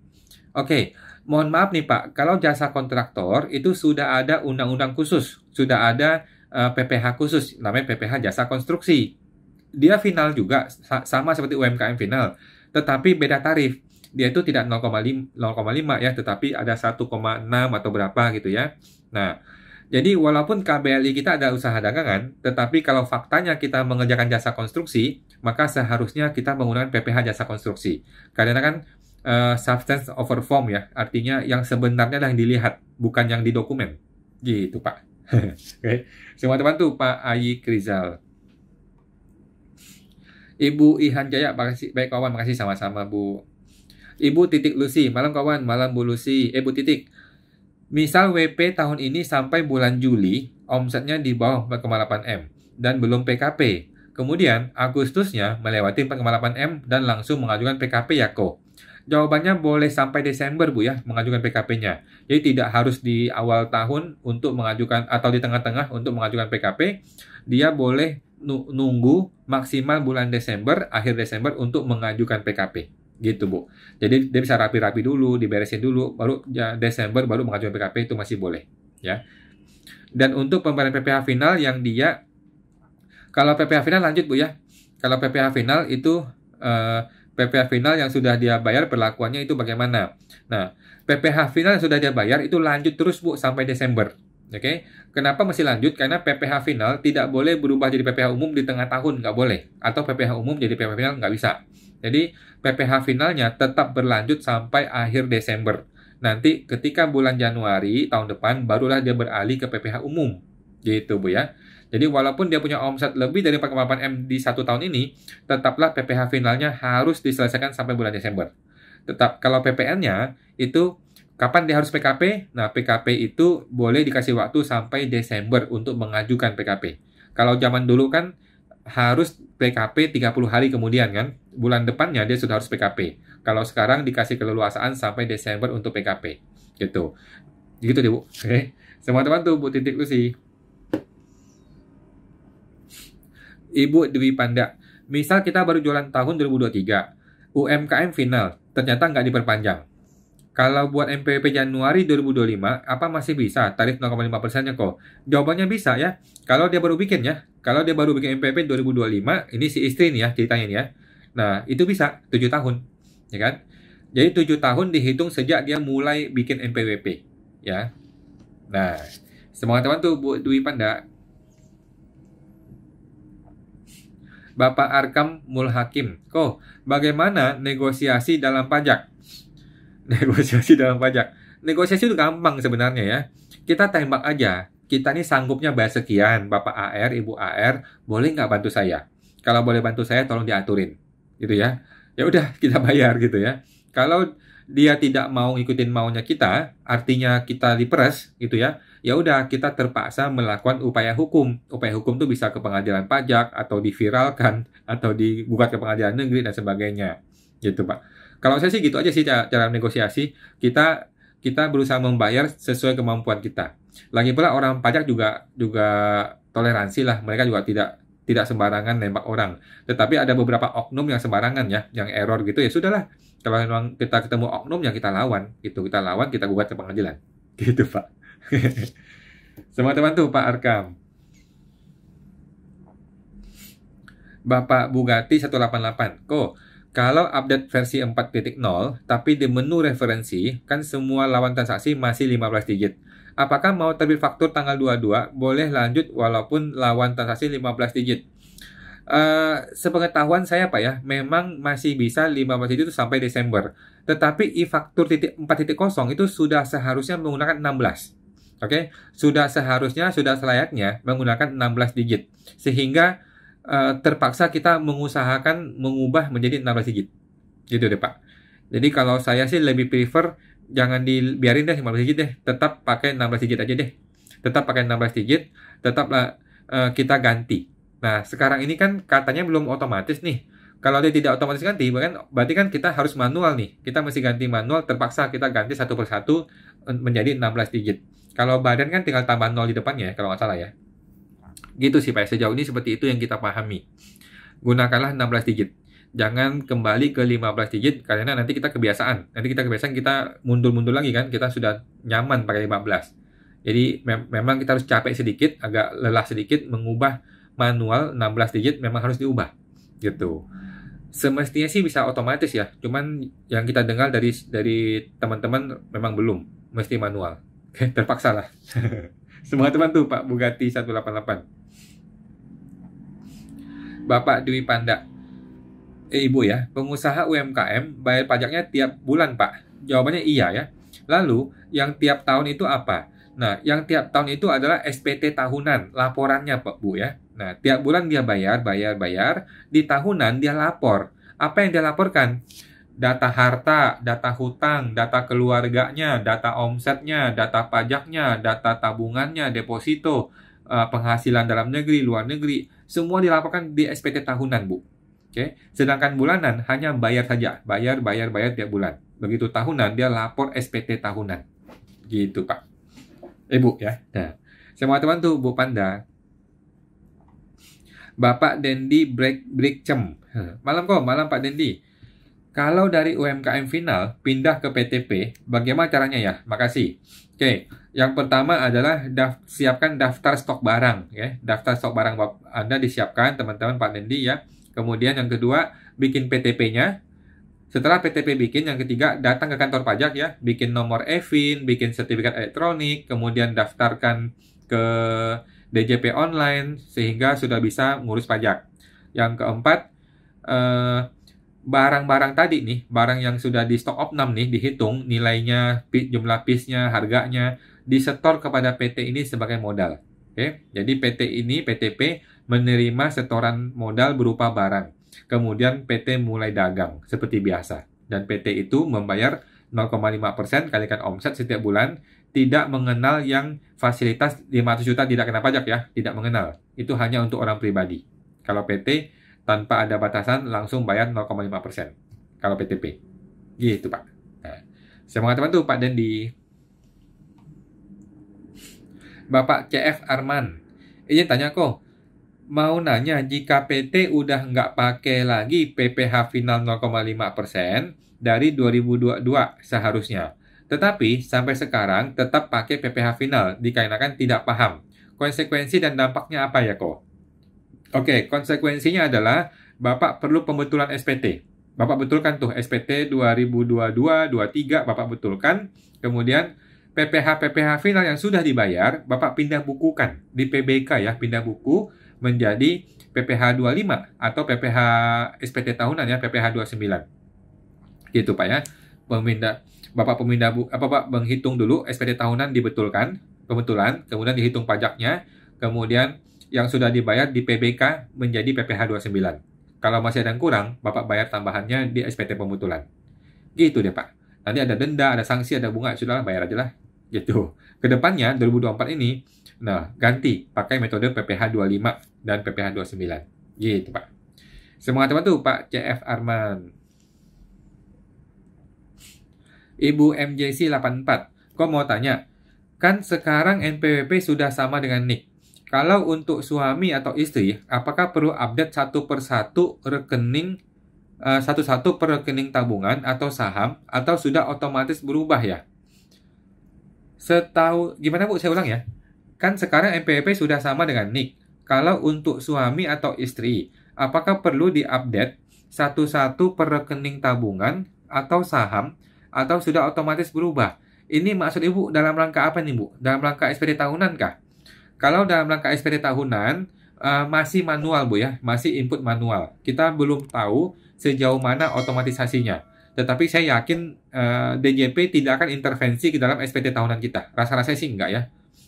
Oke, mohon maaf nih Pak, kalau jasa kontraktor itu sudah ada undang-undang khusus, sudah ada PPh khusus, namanya PPh jasa konstruksi. Dia final juga, sama seperti UMKM final, tetapi beda tarif. Dia itu tidak 0,5 ya, tetapi ada 1,6 atau berapa gitu ya. Nah, jadi walaupun KBLI kita ada usaha dagangan, tetapi kalau faktanya kita mengerjakan jasa konstruksi, maka seharusnya kita menggunakan PPh jasa konstruksi. Karena kan substance over form ya, artinya yang sebenarnya yang dilihat, bukan yang di dokumen. Gitu Pak. Oke. Semua teman tuh Pak Ayi Krizal. Ibu Ihan Jaya, makasih. Baik kawan, makasih sama-sama Bu. Ibu Titik Lucy, malam kawan, malam Bu Lucy. Bu Titik. Misal WP tahun ini sampai bulan Juli, omsetnya di bawah 4,8 M dan belum PKP. Kemudian Agustusnya melewati 4,8 M dan langsung mengajukan PKP ya kok. Jawabannya boleh sampai Desember Bu ya mengajukan PKP-nya. Jadi tidak harus di awal tahun untuk mengajukan atau di tengah-tengah untuk mengajukan PKP. Dia boleh nunggu maksimal bulan Desember, akhir Desember untuk mengajukan PKP. Gitu Bu. Jadi dia bisa rapi-rapi dulu, diberesin dulu, baru ya, Desember baru mengajukan PKP itu masih boleh, ya. Dan untuk pembayaran PPh final yang dia, kalau PPh final lanjut Bu ya. Kalau PPh final itu PPh final yang sudah dia bayar perlakuannya itu bagaimana? Nah, PPh final yang sudah dia bayar itu lanjut terus Bu sampai Desember. Oke, kenapa masih lanjut? Karena PPh final tidak boleh berubah jadi PPh umum di tengah tahun, nggak boleh. Atau PPh umum jadi PPh final nggak bisa. Jadi PPh finalnya tetap berlanjut sampai akhir Desember. Nanti ketika bulan Januari tahun depan barulah dia beralih ke PPh umum. Gitu Bu ya. Jadi walaupun dia punya omset lebih dari 4,8 M di 1 tahun ini, tetaplah PPh finalnya harus diselesaikan sampai bulan Desember. Tetap kalau PPN-nya itu kapan dia harus PKP? Nah, PKP itu boleh dikasih waktu sampai Desember untuk mengajukan PKP. Kalau zaman dulu kan harus PKP 30 hari kemudian kan. Bulan depannya dia sudah harus PKP. Kalau sekarang dikasih keleluasaan sampai Desember untuk PKP. Gitu. Gitu deh, Bu. Oke. Semua teman tuh Bu Titik Lucy. Ibu Dwi Panda. Misal kita baru jualan tahun 2023. UMKM final. Ternyata nggak diperpanjang. Kalau buat MPWP Januari 2025, apa masih bisa tarif 0,5%-nya kok? Jawabannya bisa ya. Kalau dia baru bikin ya. Kalau dia baru bikin MPWP 2025, ini si istri nih ya ceritanya nih ya. Nah, itu bisa 7 tahun. Ya kan? Jadi 7 tahun dihitung sejak dia mulai bikin MPWP. Ya. Nah, semangat teman tuh Bu Dwi Panda. Bapak Arkam Mulhakim. Kok, bagaimana negosiasi dalam pajak? Negosiasi dalam pajak. Negosiasi itu gampang sebenarnya ya. Kita tembak aja. Kita nih sanggupnya bayar sekian. Bapak AR, Ibu AR, boleh nggak bantu saya? Kalau boleh bantu saya, tolong diaturin. Gitu ya. Ya udah, kita bayar gitu ya. Kalau dia tidak mau ngikutin maunya kita, artinya kita diperes gitu ya. Ya udah, kita terpaksa melakukan upaya hukum. Upaya hukum itu bisa ke pengadilan pajak atau diviralkan atau digugat ke pengadilan negeri dan sebagainya. Gitu, Pak. Kalau saya sih gitu aja sih cara negosiasi. Kita berusaha membayar sesuai kemampuan kita. Lagi pula orang pajak juga toleransi lah. Mereka juga tidak sembarangan nembak orang. Tetapi ada beberapa oknum yang sembarangan ya, yang error gitu ya sudahlah. Kalau memang kita ketemu oknum yang kita lawan, gitu kita lawan, kita gugat ke pengadilan. Gitu, Pak. Semua teman tuh Pak Arkam. Bapak Bugatti 188. Kok kalau update versi 4.0, tapi di menu referensi, kan semua lawan transaksi masih 15 digit. Apakah mau terbit faktur tanggal 22, boleh lanjut walaupun lawan transaksi 15 digit? Sepengetahuan saya Pak ya, memang masih bisa 15 digit itu sampai Desember. Tetapi e-faktur 4.0 itu sudah seharusnya menggunakan 16. Oke, sudah selayaknya menggunakan 16 digit. Sehingga terpaksa kita mengusahakan mengubah menjadi 16 digit. Gitu deh Pak. Jadi kalau saya sih lebih prefer jangan dibiarin deh 15 digit deh, tetap pakai 16 digit aja deh. Tetap pakai 16 digit, tetaplah kita ganti. Nah, sekarang ini kan katanya belum otomatis nih. Kalau dia tidak otomatis ganti, berarti kan kita harus manual nih. Kita mesti ganti manual, terpaksa kita ganti satu persatu menjadi 16 digit. Kalau badan kan tinggal tambah 0 di depannya, kalau nggak salah ya. Gitu sih Pak, sejauh ini seperti itu yang kita pahami. Gunakanlah 16 digit. Jangan kembali ke 15 digit, karena nanti kita kebiasaan. Nanti kita mundur-mundur lagi kan, kita sudah nyaman pakai 15. Jadi memang kita harus capek sedikit, agak lelah sedikit, mengubah manual 16 digit memang harus diubah. Gitu. Semestinya sih bisa otomatis ya, cuman yang kita dengar dari teman-teman memang belum, mesti manual. Oke, terpaksa lah. Semua teman tuh Pak Bugatti 188. Bapak Dwi Panda. Ibu ya, pengusaha UMKM bayar pajaknya tiap bulan Pak? Jawabannya iya ya. Lalu, yang tiap tahun itu apa? Nah, yang tiap tahun itu adalah SPT tahunan, laporannya Pak Bu ya. Nah, tiap bulan dia bayar. Di tahunan dia lapor. Apa yang dia laporkan? Data harta, data hutang, data keluarganya, data omsetnya, data pajaknya, data tabungannya, deposito, penghasilan dalam negeri, luar negeri. Semua dilaporkan di SPT tahunan, Bu. Oke. Sedangkan bulanan hanya bayar saja. Bayar tiap bulan. Begitu tahunan, dia lapor SPT tahunan. Gitu, Pak. Bu ya. Nah, semua teman tuh, Bu Panda. Bapak Dendi Breakcem. Malam Pak Dendi. Kalau dari UMKM final pindah ke PTP, bagaimana caranya ya? Makasih. Oke, yang pertama adalah siapkan daftar stok barang. Ya. Daftar stok barang Anda disiapkan, teman-teman Pak Dendi ya. Kemudian yang kedua, bikin PTP-nya. Setelah PTP bikin, yang ketiga, datang ke kantor pajak ya. Bikin nomor EVIN, bikin sertifikat elektronik, kemudian daftarkan ke DJP online sehingga sudah bisa ngurus pajak. Yang keempat, barang-barang tadi nih, barang yang sudah di stock opnam nih, dihitung nilainya, jumlah piece-nya, harganya, disetor kepada PT ini sebagai modal. Oke, jadi PTP menerima setoran modal berupa barang. Kemudian PT mulai dagang seperti biasa. Dan PT itu membayar 0,5% kalikan omset setiap bulan, tidak mengenal yang fasilitas 500 juta tidak kena pajak ya, tidak mengenal. Itu hanya untuk orang pribadi. Kalau PT tanpa ada batasan langsung bayar 0,5% kalau PTP. Gitu Pak. Nah, semangat teman tuh Pak Dendi. Bapak CF Arman. Izin tanya kok. Mau nanya, jika PT udah nggak pakai lagi PPh final 0,5% dari 2022 seharusnya. Tetapi sampai sekarang tetap pakai PPh final dikarenakan tidak paham. Konsekuensi dan dampaknya apa ya kok? Oke, konsekuensinya adalah Bapak perlu pembetulan SPT. Bapak betulkan tuh SPT 2022-23 Bapak betulkan. Kemudian PPh final yang sudah dibayar Bapak pindah bukukan di PBK ya, pindah buku menjadi PPh 25 atau PPh SPT tahunan ya, PPh 29. Gitu Pak ya. Bapak menghitung dulu SPT tahunan dibetulkan, pembetulan, kemudian dihitung pajaknya, kemudian yang sudah dibayar di PBK menjadi PPh 29. Kalau masih ada yang kurang, Bapak bayar tambahannya di SPT pembetulan. Gitu deh Pak. Nanti ada denda, ada sanksi, ada bunga, sudahlah bayar aja lah. Gitu. Kedepannya 2024 ini, nah ganti pakai metode PPh 25 dan PPh 29. Gitu Pak. Semangat teman tuh Pak CF Arman. Ibu MJC 84. Kok mau tanya? Kan sekarang NPWP sudah sama dengan NIK. Kalau untuk suami atau istri, apakah perlu update satu persatu rekening, satu-satu per rekening tabungan atau saham, atau sudah otomatis berubah ya? Gimana Bu? Saya ulang ya. Kan sekarang NPWP sudah sama dengan NIK. Kalau untuk suami atau istri, apakah perlu diupdate satu-satu per rekening tabungan atau saham atau sudah otomatis berubah? Ini maksud Ibu dalam rangka apa nih, Bu? Dalam rangka SPD tahunan kah? Kalau dalam rangka SPD tahunan, masih manual, Bu ya. Masih input manual. Kita belum tahu sejauh mana otomatisasinya. Tetapi saya yakin DJP tidak akan intervensi ke dalam SPD tahunan kita. Rasa-rasanya sih enggak ya.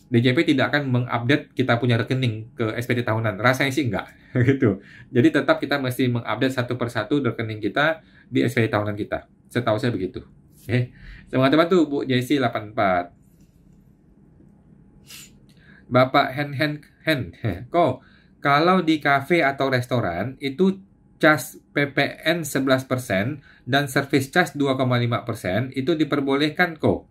DJP tidak akan mengupdate kita punya rekening ke SPD tahunan. Rasanya sih enggak. Gitu. Jadi tetap kita mesti mengupdate satu persatu rekening kita di SPD tahunan kita. Setahu saya begitu. Oke. Semangat bantu Bu Jessie 84. Bapak Hen. Kok kalau di kafe atau restoran itu cas PPN 11% dan service charge 2,5% itu diperbolehkan kok.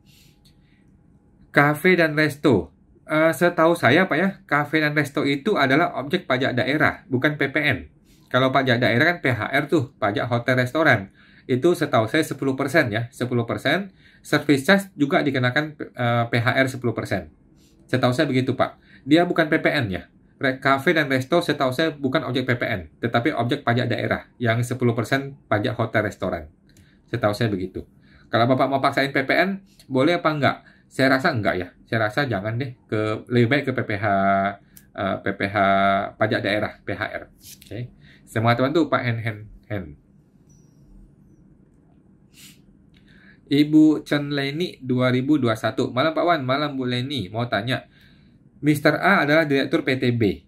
Kafe dan resto. Setahu saya Pak ya, kafe dan resto itu adalah objek pajak daerah, bukan PPN. Kalau pajak daerah kan PHR tuh, pajak hotel restoran. Itu setahu saya 10% ya, 10%. Service charge juga dikenakan PHR 10%. Setahu saya begitu Pak. Dia bukan PPN ya. Kafe dan resto setahu saya bukan objek PPN, tetapi objek pajak daerah yang 10% pajak hotel restoran. Setahu saya begitu. Kalau Bapak mau paksain PPN, boleh apa enggak? Saya rasa enggak ya. Saya rasa jangan deh, lebih baik ke PPH pajak daerah, PHR. Oke. Semangat bantu Pak Hen. Ibu Chen Leni 2021. Malam Pak Wan, malam Bu Leni. Mau tanya, Mr. A adalah direktur PTB.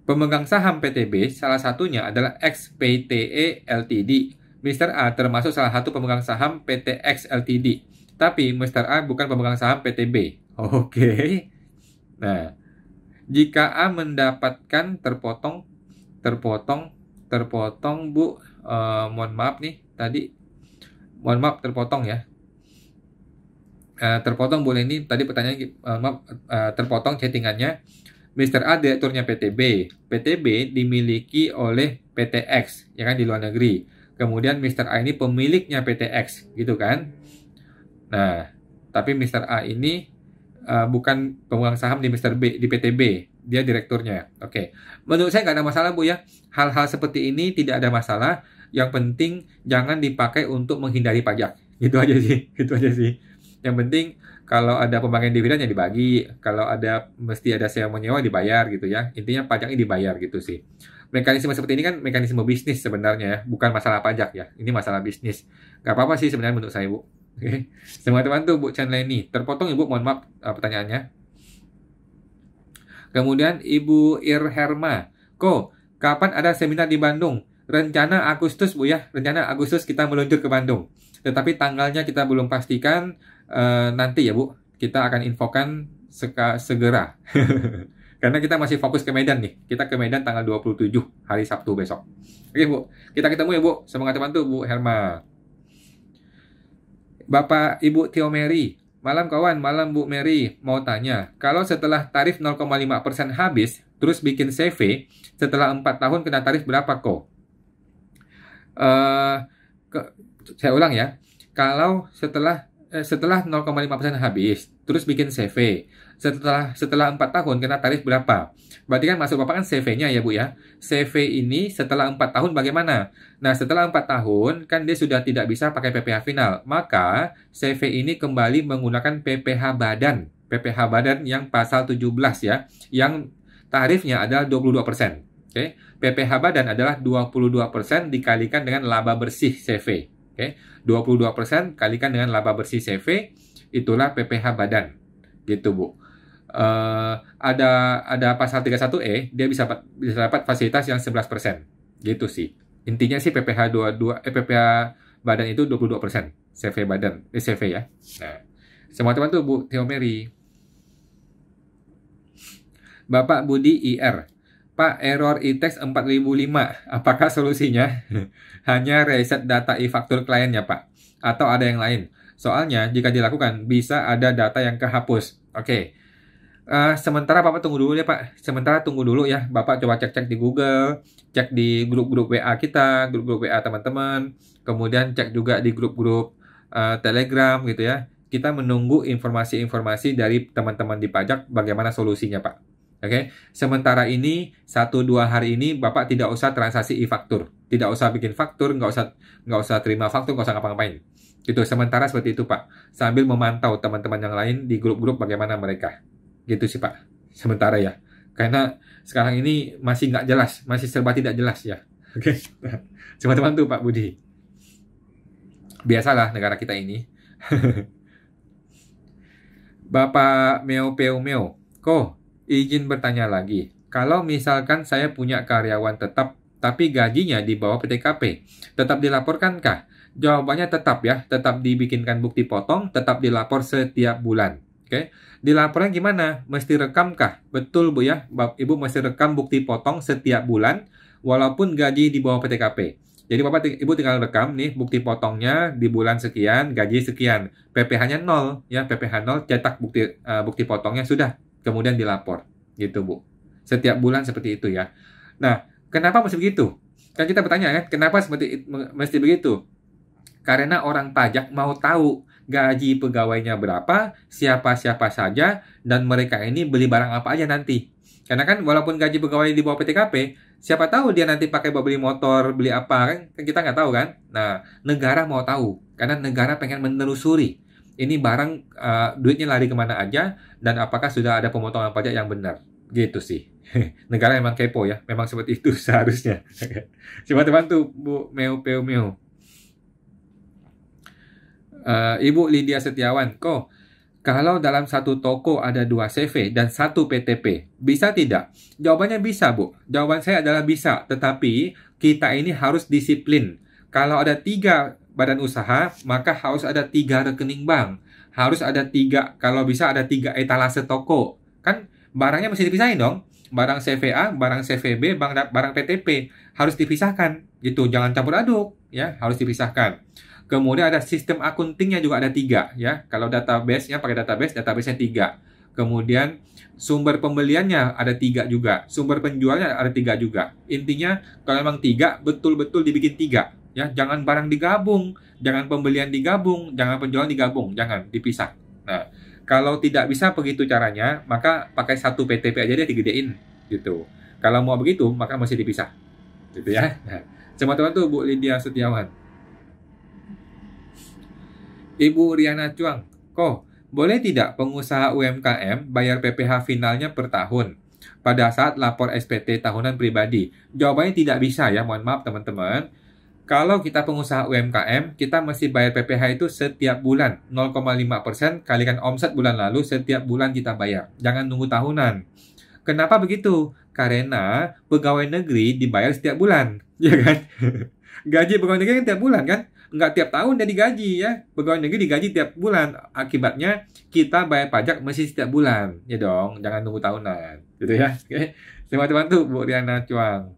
Pemegang saham PTB salah satunya adalah XPTE Ltd. Mr. A termasuk salah satu pemegang saham PTX Ltd. Tapi Mr. A bukan pemegang saham PTB. Oke. Nah, jika A mendapatkan terpotong Bu, mohon maaf nih tadi. Mohon maaf terpotong ya. Terpotong boleh nih tadi pertanyaan terpotong chattingannya. Mr. A direkturnya PTB. PTB dimiliki oleh PTX ya kan di luar negeri. Kemudian Mr. A ini pemiliknya PTX gitu kan. Nah, tapi Mr. A ini bukan pemegang saham di Mr. B di PTB, dia direkturnya. Oke. Menurut saya nggak ada masalah Bu ya. Hal-hal seperti ini tidak ada masalah. Yang penting jangan dipakai untuk menghindari pajak. Gitu aja sih. Yang penting kalau ada pembagian dividen ya dibagi, kalau ada mesti ada sewa menyewa dibayar gitu ya. Intinya pajaknya dibayar gitu sih. Mekanisme seperti ini kan mekanisme bisnis sebenarnya ya, bukan masalah pajak ya. Ini masalah bisnis. Gak apa-apa sih sebenarnya menurut saya Bu. Oke. Semangat bantu Bu Chan Leni. Terpotong Ibu, mohon maaf pertanyaannya. Kemudian Ibu Irherma. Kapan ada seminar di Bandung? Rencana Agustus Bu ya. Rencana Agustus kita meluncur ke Bandung. Tetapi tanggalnya kita belum pastikan. Nanti ya Bu. Kita akan infokan segera. Karena kita masih fokus ke Medan nih. Kita ke Medan tanggal 27 hari Sabtu besok. Oke Bu. Kita ketemu ya Bu. Semangat bantu Bu Herma. Bapak Ibu Tio Mary, malam kawan, malam Bu Mary, mau tanya, kalau setelah tarif 0,5% habis, terus bikin CV, setelah 4 tahun kena tarif berapa kok? Saya ulang ya, kalau setelah 0,5% habis, terus bikin CV, setelah 4 tahun kena tarif berapa? Berarti kan maksud Bapak kan CV-nya ya Bu ya. CV ini setelah 4 tahun bagaimana? Nah setelah 4 tahun kan dia sudah tidak bisa pakai PPh final. Maka CV ini kembali menggunakan PPh badan. PPh badan yang pasal 17 ya. Yang tarifnya adalah 22%. Oke. PPh badan adalah 22% dikalikan dengan laba bersih CV. Oke. 22% kalikan dengan laba bersih CV. Itulah PPh badan. Gitu Bu. Ada pasal 31E, dia bisa dapat fasilitas yang 11%. Gitu sih. Intinya sih PPh badan itu 22%. CV badan, CV ya. Nah, semua teman-teman Bu Theo Mary. Bapak Budi IR. Pak, error e-tax 4005. Apakah solusinya hanya reset data e-faktur kliennya, Pak? Atau ada yang lain? Soalnya jika dilakukan bisa ada data yang kehapus. Oke. Sementara Bapak tunggu dulu ya Pak. Sementara tunggu dulu ya. Bapak coba cek-cek di Google, cek di grup-grup WA kita, grup-grup WA teman-teman, kemudian cek juga di grup-grup Telegram gitu ya. Kita menunggu informasi-informasi dari teman-teman di pajak bagaimana solusinya Pak. Oke, sementara ini 1-2 hari ini Bapak tidak usah transaksi e-faktur, tidak usah bikin faktur, nggak usah terima faktur, nggak usah ngapa-ngapain. Itu sementara seperti itu Pak, sambil memantau teman-teman yang lain di grup-grup bagaimana mereka. Gitu sih Pak, sementara ya. Karena sekarang ini masih nggak jelas, masih serba tidak jelas ya. Oke, teman-teman tuh Pak Budi. Biasalah negara kita ini. Bapak Meo Peo Meo, kok izin bertanya lagi. Kalau misalkan saya punya karyawan tetap, tapi gajinya di bawah PTKP, tetap dilaporkankah? Jawabannya tetap ya, tetap dibikinkan bukti potong, tetap dilapor setiap bulan. Oke, dilapornya gimana? Mesti rekamkah? Betul Bu ya, Ibu mesti rekam bukti potong setiap bulan, walaupun gaji di bawah PTKP. Jadi Ibu tinggal rekam nih bukti potongnya di bulan sekian, gaji sekian, PPh-nya 0 ya, PPh 0, cetak bukti potongnya sudah, kemudian dilapor gitu Bu. Setiap bulan seperti itu ya. Nah, kenapa mesti begitu? Kan kita bertanya kan, kenapa mesti begitu? Karena orang pajak mau tahu gaji pegawainya berapa, siapa-siapa saja, dan mereka ini beli barang apa aja nanti. Karena kan walaupun gaji pegawai di bawah PTKP, siapa tahu dia nanti pakai buat beli motor, beli apa, kan kita nggak tahu kan. Nah, negara mau tahu, karena negara pengen menelusuri. Ini barang duitnya lari kemana aja, dan apakah sudah ada pemotongan pajak yang benar. Gitu sih. Negara emang kepo ya, memang seperti itu seharusnya. Coba bantu Bu Meo Peo Meo. Ibu Lydia Setiawan, kok kalau dalam satu toko ada 2 CV dan 1 PTP, bisa tidak? Jawabannya bisa, Bu. Jawaban saya adalah bisa, tetapi kita ini harus disiplin. Kalau ada 3 badan usaha, maka harus ada 3 rekening bank. Harus ada 3, kalau bisa ada 3 etalase toko. Kan barangnya mesti dipisahin dong. Barang CVA, barang CVB, barang PTP. Harus dipisahkan. Gitu, jangan campur aduk. Ya, harus dipisahkan. Kemudian ada sistem akuntingnya juga ada 3 ya. Kalau database-nya pakai database-nya 3. Kemudian sumber pembeliannya ada 3 juga. Sumber penjualnya ada 3 juga. Intinya kalau memang 3 betul-betul dibikin 3 ya. Jangan barang digabung, jangan pembelian digabung, jangan penjualan digabung, jangan dipisah. Nah, kalau tidak bisa begitu caranya, maka pakai 1 PTP aja deh digedein gitu. Kalau mau begitu, maka mesti dipisah. Gitu ya. Nah, teman-teman tuh Bu Lydia Setiawan. Ibu Riana Chuang, kok boleh tidak pengusaha UMKM bayar PPh finalnya per tahun pada saat lapor SPT tahunan pribadi? Jawabannya tidak bisa ya, mohon maaf teman-teman. Kalau kita pengusaha UMKM, kita mesti bayar PPh itu setiap bulan. 0,5% kalikan omset bulan lalu, setiap bulan kita bayar. Jangan nunggu tahunan. Kenapa begitu? Karena pegawai negeri dibayar setiap bulan, ya kan? Gaji pegawai negeri kan tiap bulan kan? Nggak tiap tahun dia digaji ya. Pegawai negeri digaji tiap bulan. Akibatnya kita bayar pajak mesti setiap bulan. Ya dong, jangan nunggu tahunan. Gitu ya. Oke. Teman-teman tuh Bu Riana Chuang.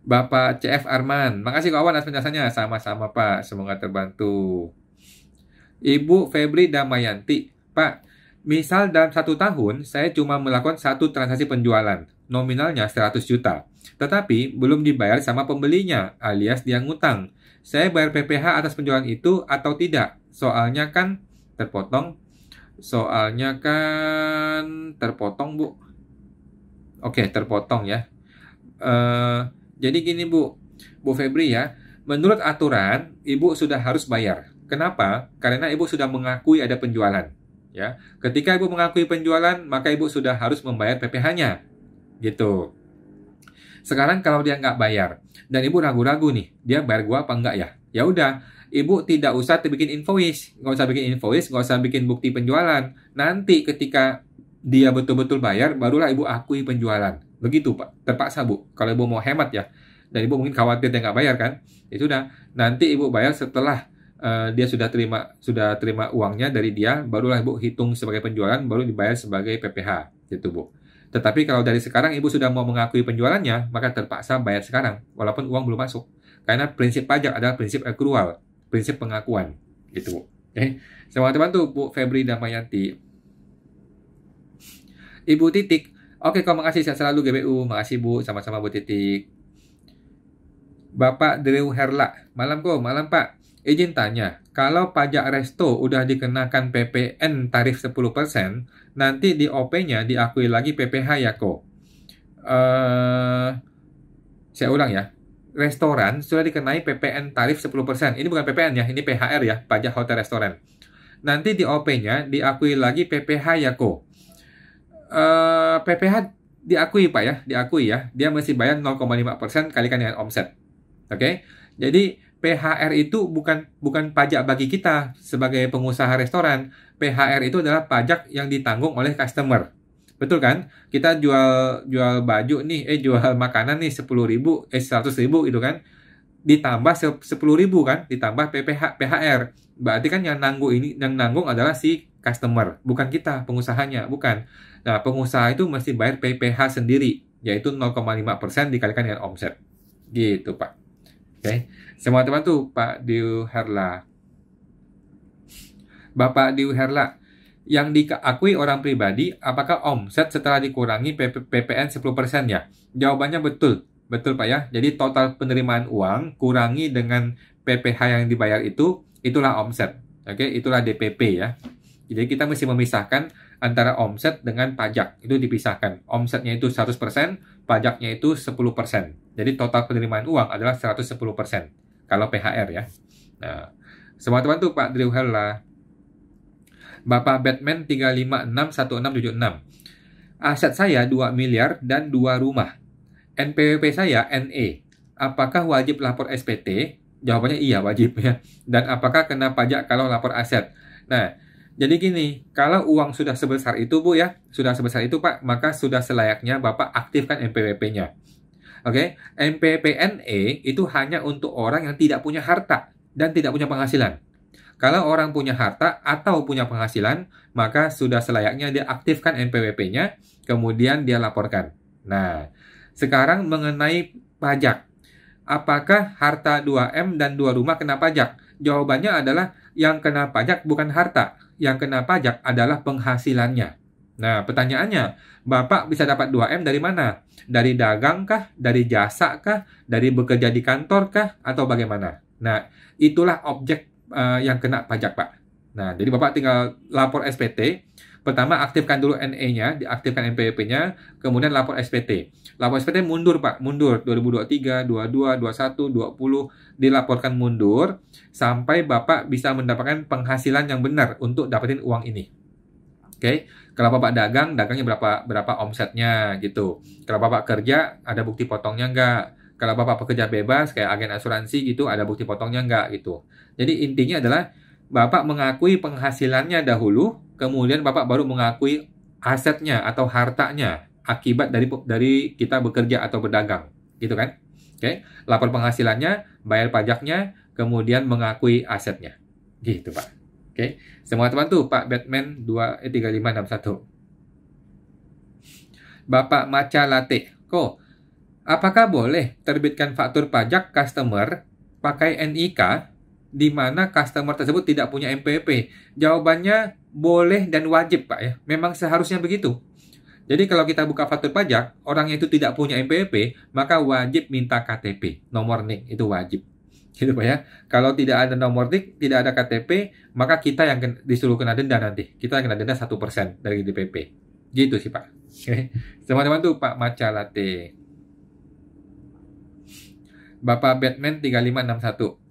Bapak CF Arman, makasih kawan atas penjelasannya. Sama-sama Pak, semoga terbantu. Ibu Febri Damayanti, Pak, misal dalam 1 tahun saya cuma melakukan 1 transaksi penjualan, nominalnya 100 juta. Tetapi belum dibayar sama pembelinya, alias dia ngutang. Saya bayar PPh atas penjualan itu atau tidak? Soalnya kan terpotong. Bu. Oke, terpotong ya. Jadi gini Bu Febri ya. Menurut aturan, Ibu sudah harus bayar. Kenapa? Karena Ibu sudah mengakui ada penjualan. Ya, ketika Ibu mengakui penjualan, maka Ibu sudah harus membayar PPh-nya. Gitu. Sekarang kalau dia nggak bayar dan Ibu ragu-ragu nih, dia bayar gua apa enggak ya? Ya udah, Ibu tidak usah bikin invoice, nggak usah bikin bukti penjualan. Nanti ketika dia betul-betul bayar, barulah Ibu akui penjualan. Begitu Pak, terpaksa Bu. Kalau Ibu mau hemat ya, dan Ibu mungkin khawatir dia nggak bayar kan? Itu udah, nanti Ibu bayar setelah dia sudah terima uangnya dari dia, barulah Ibu hitung sebagai penjualan, baru dibayar sebagai PPh, gitu Bu. Tetapi kalau dari sekarang Ibu sudah mau mengakui penjualannya, maka terpaksa bayar sekarang, walaupun uang belum masuk. Karena prinsip pajak adalah prinsip accrual, prinsip pengakuan. Gitu, Bu. Oke. Semangat teman-teman tuh, Bu Febri Damayanti. Ibu Titik. Oke, kau makasih sehat selalu GBU. Makasih Bu, sama-sama Bu Titik. Bapak Drew Herla. Malam kok, malam Pak. Izin tanya, kalau pajak resto udah dikenakan PPN tarif 10%, nanti di OP-nya diakui lagi PPH ya kok? Saya ulang ya. Restoran sudah dikenai PPN tarif 10%. Ini bukan PPN ya, ini PHR ya, pajak hotel restoran. Nanti di OP-nya diakui lagi PPH ya kok? PPH diakui Pak ya, diakui ya. Dia mesti bayar 0,5% kalikan dengan omset. Oke? Jadi PHR itu bukan pajak bagi kita sebagai pengusaha restoran. PHR itu adalah pajak yang ditanggung oleh customer. Betul kan? Kita jual baju nih, jual makanan nih 10.000, 100.000 gitu kan. Ditambah 10.000 kan, ditambah PHR. Berarti kan yang nanggung adalah si customer, bukan kita, pengusahanya, bukan. Nah, pengusaha itu mesti bayar PPH sendiri, yaitu 0,5% dikalikan dengan omset. Gitu, Pak. Oke. Semua teman tuh, Pak Diu Herla. Bapak Diu Herla, yang diakui orang pribadi, apakah omset setelah dikurangi PPN 10% ya? Jawabannya betul. Betul Pak ya. Jadi total penerimaan uang kurangi dengan PPH yang dibayar itu, itulah omset. Oke, itulah DPP ya. Jadi kita mesti memisahkan antara omset dengan pajak. Itu dipisahkan. Omsetnya itu 100%, pajaknya itu 10%. Jadi total penerimaan uang adalah 110%. Kalau PHR ya. Nah, semua teman tuh Pak Drew Herla. Bapak Batman 3561676. Aset saya 2 miliar dan 2 rumah. NPWP saya NE. Apakah wajib lapor SPT? Jawabannya iya wajib ya. Dan apakah kena pajak kalau lapor aset? Nah, jadi gini, kalau uang sudah sebesar itu Bu ya, sudah sebesar itu Pak, maka sudah selayaknya Bapak aktifkan NPWP-nya. Oke, NPWP NE itu hanya untuk orang yang tidak punya harta dan tidak punya penghasilan. Kalau orang punya harta atau punya penghasilan, maka sudah selayaknya dia aktifkan NPWP-nya, kemudian dia laporkan. Nah, sekarang mengenai pajak. Apakah harta 2M dan 2 rumah kena pajak? Jawabannya adalah yang kena pajak bukan harta. Yang kena pajak adalah penghasilannya. Nah, pertanyaannya, Bapak bisa dapat 2M dari mana? Dari dagang kah? Dari jasa kah? Dari bekerja di kantor kah? Atau bagaimana? Nah, itulah objek yang kena pajak, Pak. Nah, jadi Bapak tinggal lapor SPT. Pertama, aktifkan dulu NE-nya, diaktifkan NPWP-nya, kemudian lapor SPT. Lapor SPT mundur, Pak. Mundur. 2023, 22, 21, 20, dilaporkan mundur, sampai Bapak bisa mendapatkan penghasilan yang benar untuk dapetin uang ini. Oke, kalau Bapak dagangnya berapa omsetnya, gitu. Kalau Bapak kerja, ada bukti potongnya nggak? Kalau Bapak pekerja bebas, kayak agen asuransi gitu, ada bukti potongnya nggak, gitu. Jadi intinya adalah, Bapak mengakui penghasilannya dahulu, kemudian Bapak baru mengakui asetnya atau hartanya akibat dari kita bekerja atau berdagang, gitu kan? Oke, lapor penghasilannya, bayar pajaknya, kemudian mengakui asetnya, gitu Pak. Oke, semua teman tuh Pak Batman 3561. Bapak Maca Latte, kok apakah boleh terbitkan faktur pajak customer pakai NIK di mana customer tersebut tidak punya NPWP? Jawabannya boleh dan wajib Pak ya. Memang seharusnya begitu. Jadi kalau kita buka faktur pajak, orang itu tidak punya NPWP, maka wajib minta KTP, nomor NIK, itu wajib. Gitu Pak ya. Kalau tidak ada nomor NIK, tidak ada KTP, maka kita yang disuruh kena denda nanti. Kita yang kena denda 1% dari DPP. Gitu sih Pak. Oke. Teman-teman tuh Pak Maca Latte. Bapak Batman 3561.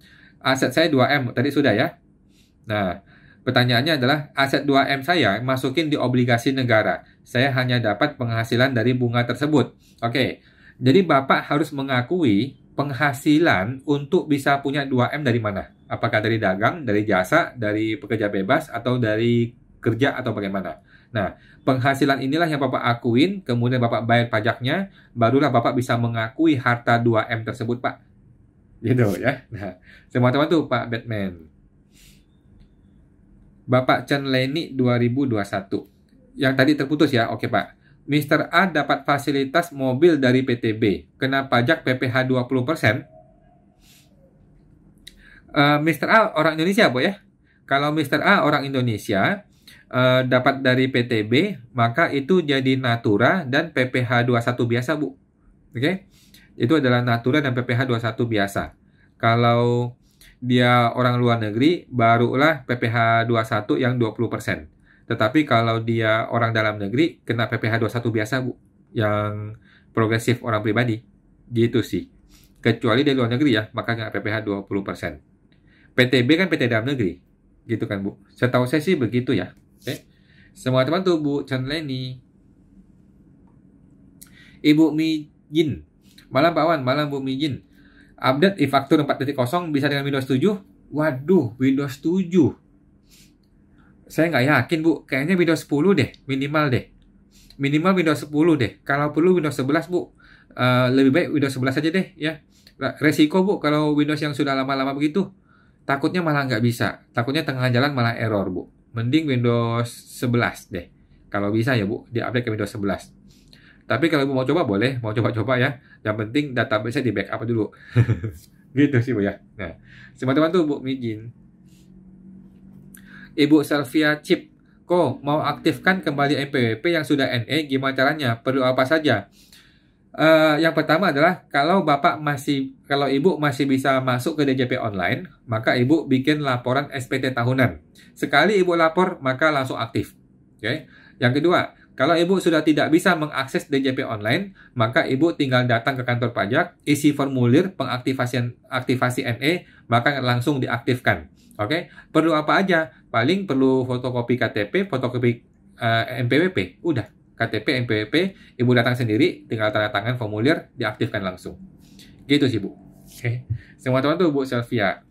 Aset saya 2M, tadi sudah ya. Nah, pertanyaannya adalah aset 2M saya masukin di obligasi negara. Saya hanya dapat penghasilan dari bunga tersebut. Oke, jadi Bapak harus mengakui penghasilan untuk bisa punya 2M dari mana? Apakah dari dagang, dari jasa, dari pekerja bebas, atau dari kerja, atau bagaimana? Nah, penghasilan inilah yang Bapak akuin, kemudian Bapak bayar pajaknya, barulah Bapak bisa mengakui harta 2M tersebut, Pak. Gitu ya. Nah, semua teman tuh Pak Batman. Bapak Chen Leni 2021. Yang tadi terputus ya. Oke Pak. Mr. A dapat fasilitas mobil dari PTB. Kena pajak PPH 20%. Mr. A orang Indonesia Bu ya. Kalau Mr. A orang Indonesia dapat dari PTB, maka itu jadi Natura dan PPH 21 biasa Bu. Oke. Itu adalah Natura dan PPH 21 biasa. Kalau dia orang luar negeri, barulah PPh 21 yang 20%. Tetapi kalau dia orang dalam negeri, kena PPh 21 biasa, Bu. Yang progresif orang pribadi. Gitu sih. Kecuali dari luar negeri ya, maka kena PPh 20%. PTB kan PT dalam negeri. Gitu kan, Bu. Setahu saya sih begitu ya. Oke. Semua teman tuh, Bu Chan Leni. Ibu Mijin. Malam Pak Wan, malam Bu Mijin. Update e-faktur 4.0 bisa dengan Windows 7? Waduh, Windows 7. Saya nggak yakin, Bu. Kayaknya Windows 10 deh, minimal deh. Minimal Windows 10 deh. Kalau perlu Windows 11, Bu. Lebih baik Windows 11 aja deh, ya. Resiko, Bu, kalau Windows yang sudah lama-lama begitu, takutnya malah nggak bisa. Takutnya tengah jalan malah error, Bu. Mending Windows 11 deh. Kalau bisa ya, Bu, di-update ke Windows 11. Tapi kalau Ibu mau coba boleh, mau coba-coba ya. Yang penting database-nya di backup dulu. Gitu sih, Bu ya. Nah, teman-teman tuh Bu Mijin. Ibu Selvia Chip, kok mau aktifkan kembali NPWP yang sudah NE, gimana caranya? Perlu apa saja? Yang pertama adalah kalau Ibu masih bisa masuk ke DJP online, maka Ibu bikin laporan SPT tahunan. Sekali Ibu lapor, maka langsung aktif. Oke. Yang kedua, kalau Ibu sudah tidak bisa mengakses DJP online, maka Ibu tinggal datang ke kantor pajak, isi formulir aktivasi NE, maka langsung diaktifkan. Oke, perlu apa aja? Paling perlu fotokopi KTP, fotokopi NPWP, udah. KTP, NPWP, Ibu datang sendiri, tinggal tanda tangan formulir, diaktifkan langsung. Gitu sih, Bu. Oke. Semua teman tuh Bu Selvia.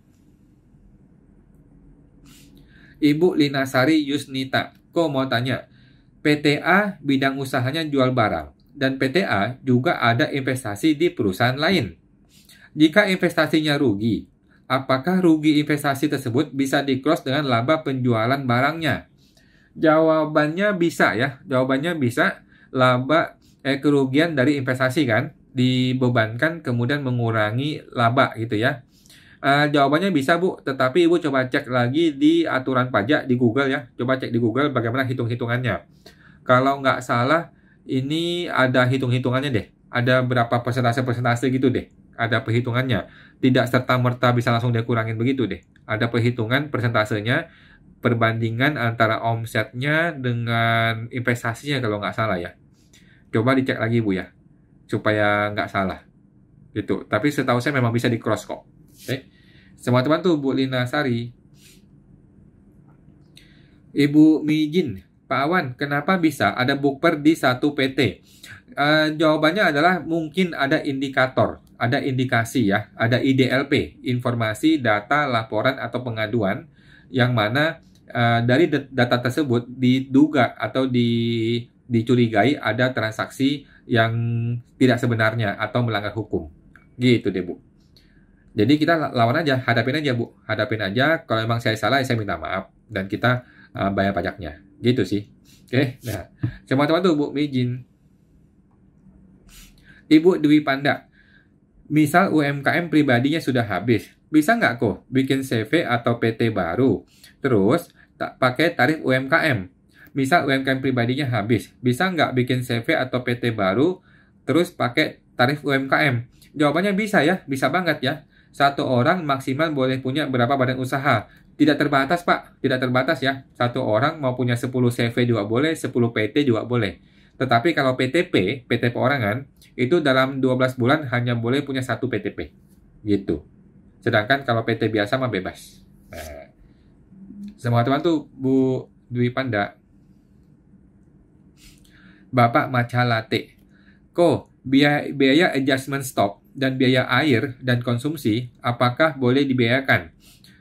Ibu Linasari Yusnita, kok mau tanya, PTA bidang usahanya jual barang, dan PTA juga ada investasi di perusahaan lain. Jika investasinya rugi, apakah rugi investasi tersebut bisa di-cross dengan laba penjualan barangnya? Jawabannya bisa ya. Jawabannya bisa. Laba kerugian dari investasi kan dibebankan kemudian mengurangi laba gitu ya. Jawabannya bisa, Bu. Tetapi Ibu coba cek lagi di aturan pajak di Google ya. Coba cek di Google bagaimana hitung-hitungannya. Kalau nggak salah ini ada hitung-hitungannya deh. Ada berapa persentase-persentase gitu deh. Ada perhitungannya. Tidak serta-merta bisa langsung dikurangin begitu deh. Ada perhitungan persentasenya, perbandingan antara omsetnya dengan investasinya kalau nggak salah ya. Coba dicek lagi, Bu ya. Supaya nggak salah. Gitu. Tapi setahu saya memang bisa di-cross kok. Oke. Semua teman tuh Bu Lina Sari. Ibu Mijin, Pak Awan, kenapa bisa ada bookper di satu PT? Jawabannya adalah mungkin ada indikator, ada indikasi ya, ada IDLP, informasi, data, laporan, atau pengaduan, yang mana dari data tersebut diduga atau dicurigai ada transaksi yang tidak sebenarnya atau melanggar hukum. Gitu deh, Bu. Jadi kita lawan aja, hadapin aja, Bu. Hadapin aja, kalau memang saya salah, saya minta maaf. Dan kita bayar pajaknya. Gitu sih. Oke, nah. Semua teman tuh, Bu Mijin. Ibu Dwi Panda. Misal UMKM pribadinya sudah habis. Bisa nggak kok bikin CV atau PT baru? Terus tak pakai tarif UMKM. Misal UMKM pribadinya habis. Bisa nggak bikin CV atau PT baru terus pakai tarif UMKM? Jawabannya bisa ya, bisa banget ya. Satu orang maksimal boleh punya berapa badan usaha. Tidak terbatas, Pak. Tidak terbatas ya. Satu orang mau punya 10 CV juga boleh, 10 PT juga boleh. Tetapi kalau PTP, PT perorangan, itu dalam 12 bulan hanya boleh punya 1 PTP. Gitu. Sedangkan kalau PT biasa mah bebas. Nah, semua teman tuh Bu Dwi Panda. Bapak Matcha Latte. Kok biaya adjustment stock dan biaya air dan konsumsi apakah boleh dibiayakan?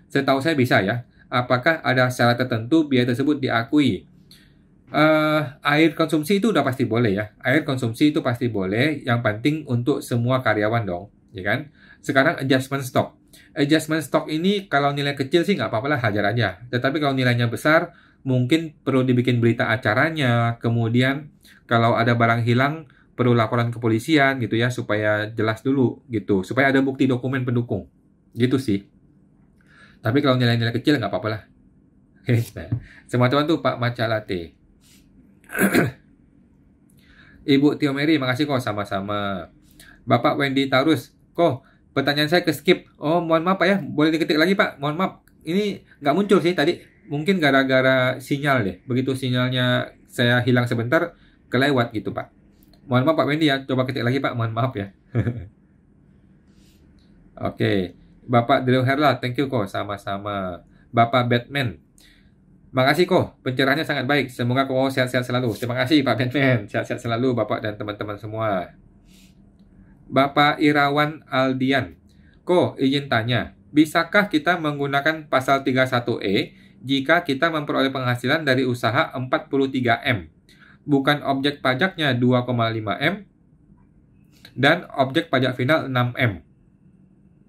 Setahu saya bisa ya. Apakah ada syarat tertentu biaya tersebut diakui? Air konsumsi itu udah pasti boleh ya. Air konsumsi itu pasti boleh. Yang penting untuk semua karyawan dong, ya kan? Sekarang adjustment stock. Adjustment stock ini kalau nilai kecil sih nggak apa-apa lah, hajar aja. Tetapi kalau nilainya besar, mungkin perlu dibikin berita acaranya. Kemudian kalau ada barang hilang, perlu laporan kepolisian gitu ya, supaya jelas dulu gitu. Supaya ada bukti dokumen pendukung. Gitu sih. Tapi kalau nilai-nilai kecil nggak apa-apa lah. Nah, semua teman tuh Pak Matcha Latte. Ibu Tio Mary, makasih kok sama-sama. Bapak Wendy Tarus, kok pertanyaan saya ke skip. Oh, mohon maaf Pak ya. Boleh diketik lagi Pak. Mohon maaf. Ini nggak muncul sih tadi. Mungkin gara-gara sinyal deh. Begitu sinyalnya saya hilang sebentar, kelewat gitu Pak. Mohon maaf Pak Wendy ya. Coba ketik lagi Pak. Mohon maaf ya. Oke. Bapak Drew Herla, thank you kok. Sama-sama. Bapak Batman. Makasih kok. Pencerahannya sangat baik. Semoga kok sehat-sehat selalu. Terima kasih Pak Batman. Sehat-sehat selalu Bapak dan teman-teman semua. Bapak Irawan Aldian. Ko, izin tanya, bisakah kita menggunakan pasal 31E jika kita memperoleh penghasilan dari usaha 43M, bukan objek pajaknya 2,5M, dan objek pajak final 6M?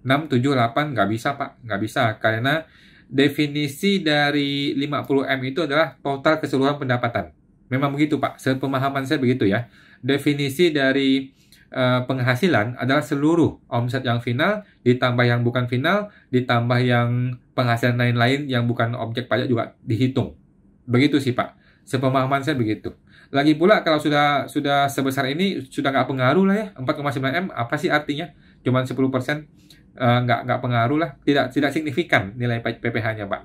678 nggak bisa Pak, nggak bisa, karena definisi dari 50M itu adalah total keseluruhan pendapatan. Memang begitu Pak, sepemahaman saya begitu ya. Definisi dari penghasilan adalah seluruh omset yang final, ditambah yang bukan final, ditambah yang penghasilan lain-lain yang bukan objek pajak juga dihitung. Begitu sih Pak. Sepemahaman saya begitu. Lagi pula kalau sudah sebesar ini, sudah nggak pengaruh lah ya. 4,9M, apa sih artinya? Cuman 10%, nggak pengaruh lah. Tidak signifikan nilai PPh-nya Pak.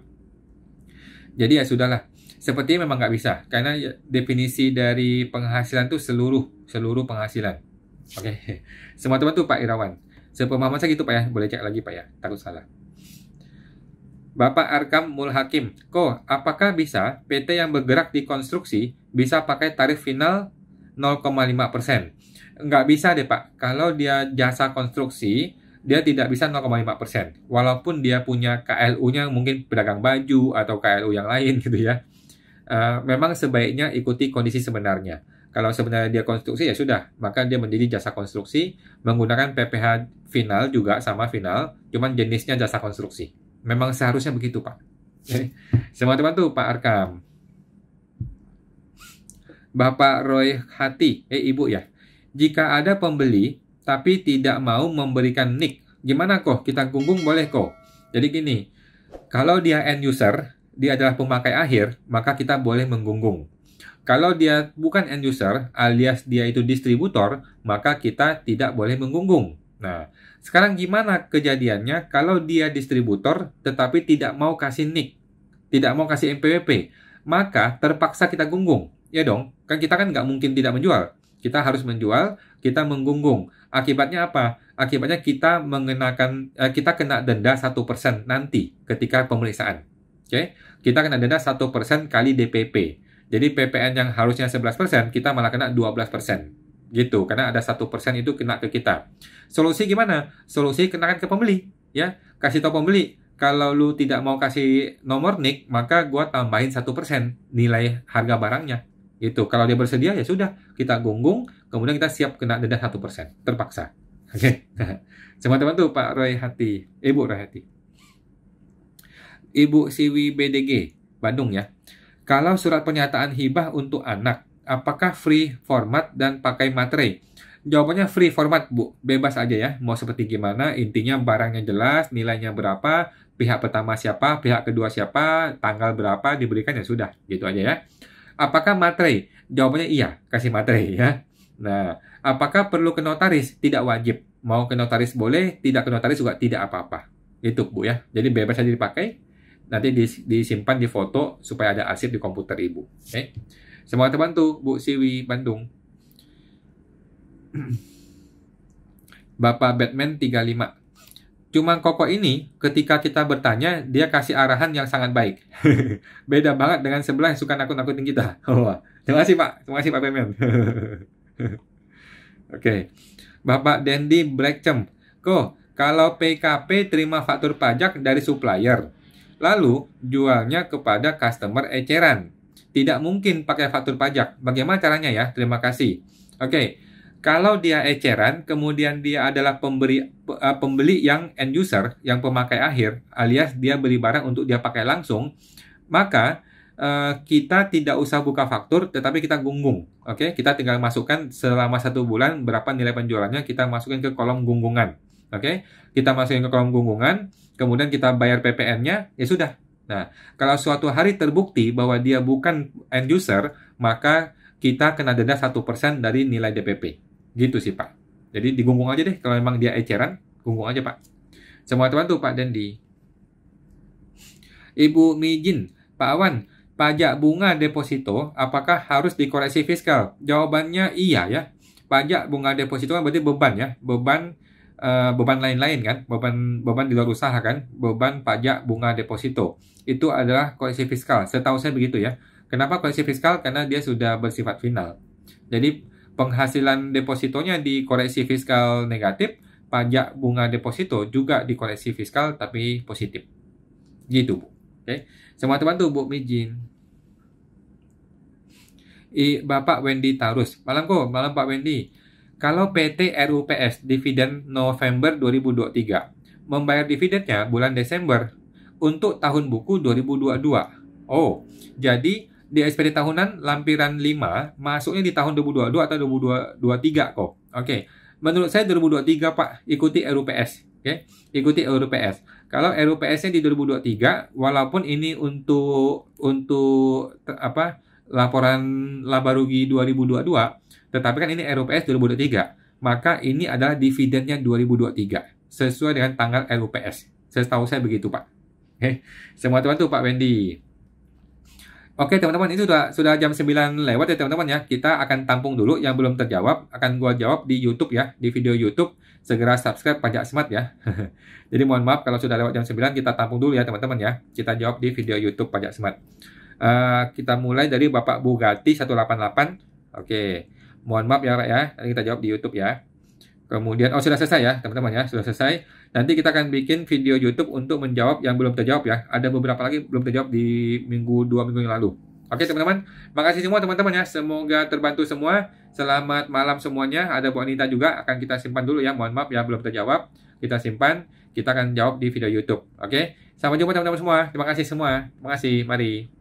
Jadi ya sudahlah. Sepertinya memang nggak bisa. Karena definisi dari penghasilan itu seluruh penghasilan. Oke, semua teman tuh Pak Irawan. Sepemahaman saya gitu Pak ya, boleh cek lagi Pak ya, takut salah. Bapak Arkam Mulhakim, kok apakah bisa PT yang bergerak di konstruksi bisa pakai tarif final 0,5%? Nggak bisa deh Pak, kalau dia jasa konstruksi, dia tidak bisa 0,5%. Walaupun dia punya KLU-nya mungkin pedagang baju atau KLU yang lain gitu ya. Memang sebaiknya ikuti kondisi sebenarnya. Kalau sebenarnya dia konstruksi ya sudah, maka dia menjadi jasa konstruksi menggunakan PPh final juga sama final, cuman jenisnya jasa konstruksi. Memang seharusnya begitu Pak. Semua teman tuh Pak Arkam. Bapak Roy Hati, Ibu ya. Jika ada pembeli tapi tidak mau memberikan NIK, gimana kok? Kita gunggung boleh kok? Jadi gini, kalau dia end user, dia adalah pemakai akhir, maka kita boleh menggunggung. Kalau dia bukan end user, alias dia itu distributor, maka kita tidak boleh menggunggung. Nah, sekarang gimana kejadiannya kalau dia distributor tetapi tidak mau kasih NIK, tidak mau kasih NPWP? Maka terpaksa kita gunggung. Ya dong, kan kita kan nggak mungkin tidak menjual. Kita harus menjual, kita menggunggung. Akibatnya apa? Akibatnya kita kita kena denda 1% nanti ketika pemeriksaan. Oke? Kita kena denda 1% kali DPP. Jadi PPN yang harusnya 11%, kita malah kena 12%. Gitu, karena ada 1% itu kena ke kita. Solusi gimana? Solusi kenakan ke pembeli. Ya, kasih tahu pembeli, kalau lu tidak mau kasih nomor NIK, maka gua tambahin 1% nilai harga barangnya. Gitu. Kalau dia bersedia, ya sudah, kita gunggung, kemudian kita siap kena denda 1%. Terpaksa. Oke. Semua teman tuh, Pak Roy Hati. Ibu Roy Hati. Ibu Siwi BDG, Bandung ya. Kalau surat pernyataan hibah untuk anak, apakah free format dan pakai materai? Jawabannya free format, Bu. Bebas aja ya. Mau seperti gimana, intinya barangnya jelas, nilainya berapa, pihak pertama siapa, pihak kedua siapa, tanggal berapa, diberikan ya sudah. Gitu aja ya. Apakah materai? Jawabannya iya, kasih materai ya. Nah, apakah perlu ke notaris? Tidak wajib. Mau ke notaris boleh, tidak ke notaris juga tidak apa-apa. Itu, Bu ya. Jadi bebas aja dipakai. Nanti disimpan di foto supaya ada arsip di komputer Ibu. Oke. Semua terbantu, Bu Siwi, Bandung. Bapak Batman 35. Cuma Koko ini, ketika kita bertanya, dia kasih arahan yang sangat baik. Beda banget dengan sebelah yang suka nakut-nakutin kita. Oh, terima kasih Pak. Terima kasih Pak Batman. Oke. Bapak Dendi Blackchem. Kalau PKP terima faktur pajak dari supplier, lalu jualnya kepada customer eceran, tidak mungkin pakai faktur pajak. Bagaimana caranya ya? Terima kasih. Oke, kalau dia eceran, kemudian dia adalah pembeli yang end user, yang pemakai akhir, alias dia beli barang untuk dia pakai langsung, maka kita tidak usah buka faktur, tetapi kita gunggung. Oke, kita tinggal masukkan selama 1 bulan berapa nilai penjualannya, kita masukin ke kolom gunggungan. Oke, kita masukin ke kolom gunggungan, kemudian kita bayar PPN-nya, ya sudah. Nah, kalau suatu hari terbukti bahwa dia bukan end user, maka kita kena denda 1% dari nilai DPP. Gitu sih, Pak. Jadi digunggung aja deh, kalau memang dia eceran, Tunggu aja, Pak. Semua terbantu, Pak Dendi. Ibu Mijin, Pak Awan, pajak bunga deposito apakah harus dikoreksi fiskal? Jawabannya iya ya. Pajak bunga deposito kan berarti beban ya, beban lain-lain kan, beban di luar usaha kan, beban pajak bunga deposito. Itu adalah koreksi fiskal. Setahu saya begitu ya. Kenapa koreksi fiskal? Karena dia sudah bersifat final. Jadi penghasilan depositonya dikoreksi fiskal negatif, pajak bunga deposito juga dikoreksi fiskal tapi positif. Gitu, Bu. Oke. Semua terbantu, Bu Mijin. Bapak Wendy Tarus. Malam Pak Wendy. Kalau PT RUPS dividen November 2023 membayar dividennya bulan Desember untuk tahun buku 2022. Oh, jadi di SPD tahunan lampiran 5 masuknya di tahun 2022 atau 2023 kok. Oke. Menurut saya 2023, Pak, ikuti RUPS. Oke. Ikuti RUPS. Kalau RUPS-nya di 2023, walaupun ini untuk laporan laba rugi 2022, tetapi kan ini RUPS 2023, maka ini adalah dividennya 2023 sesuai dengan tanggal RUPS. Setahu saya begitu, Pak. Oke, semua teman-teman, Pak Wendy. Oke, teman-teman, itu sudah jam 9 lewat ya, teman-teman ya. Kita akan tampung dulu yang belum terjawab, akan gua jawab di YouTube ya, di video YouTube. Segera subscribe Pajak Smart ya. Jadi mohon maaf kalau sudah lewat jam 9, kita tampung dulu ya, teman-teman ya. Kita jawab di video YouTube Pajak Smart. Kita mulai dari Bapak Bugatti 188. Oke. Mohon maaf ya, Pak ya. Nanti kita jawab di YouTube ya. Kemudian, sudah selesai ya, teman-teman ya. Sudah selesai. Nanti kita akan bikin video YouTube untuk menjawab yang belum terjawab ya. Ada beberapa lagi belum terjawab di 2 minggu yang lalu. Oke, teman-teman. Makasih semua, teman-teman ya. Semoga terbantu semua. Selamat malam semuanya. Ada Bu Anita juga. Akan kita simpan dulu ya. Mohon maaf ya, belum terjawab. Kita simpan. Kita akan jawab di video YouTube. Oke. Sampai jumpa, teman-teman semua. Terima kasih semua. Terima kasih. Mari.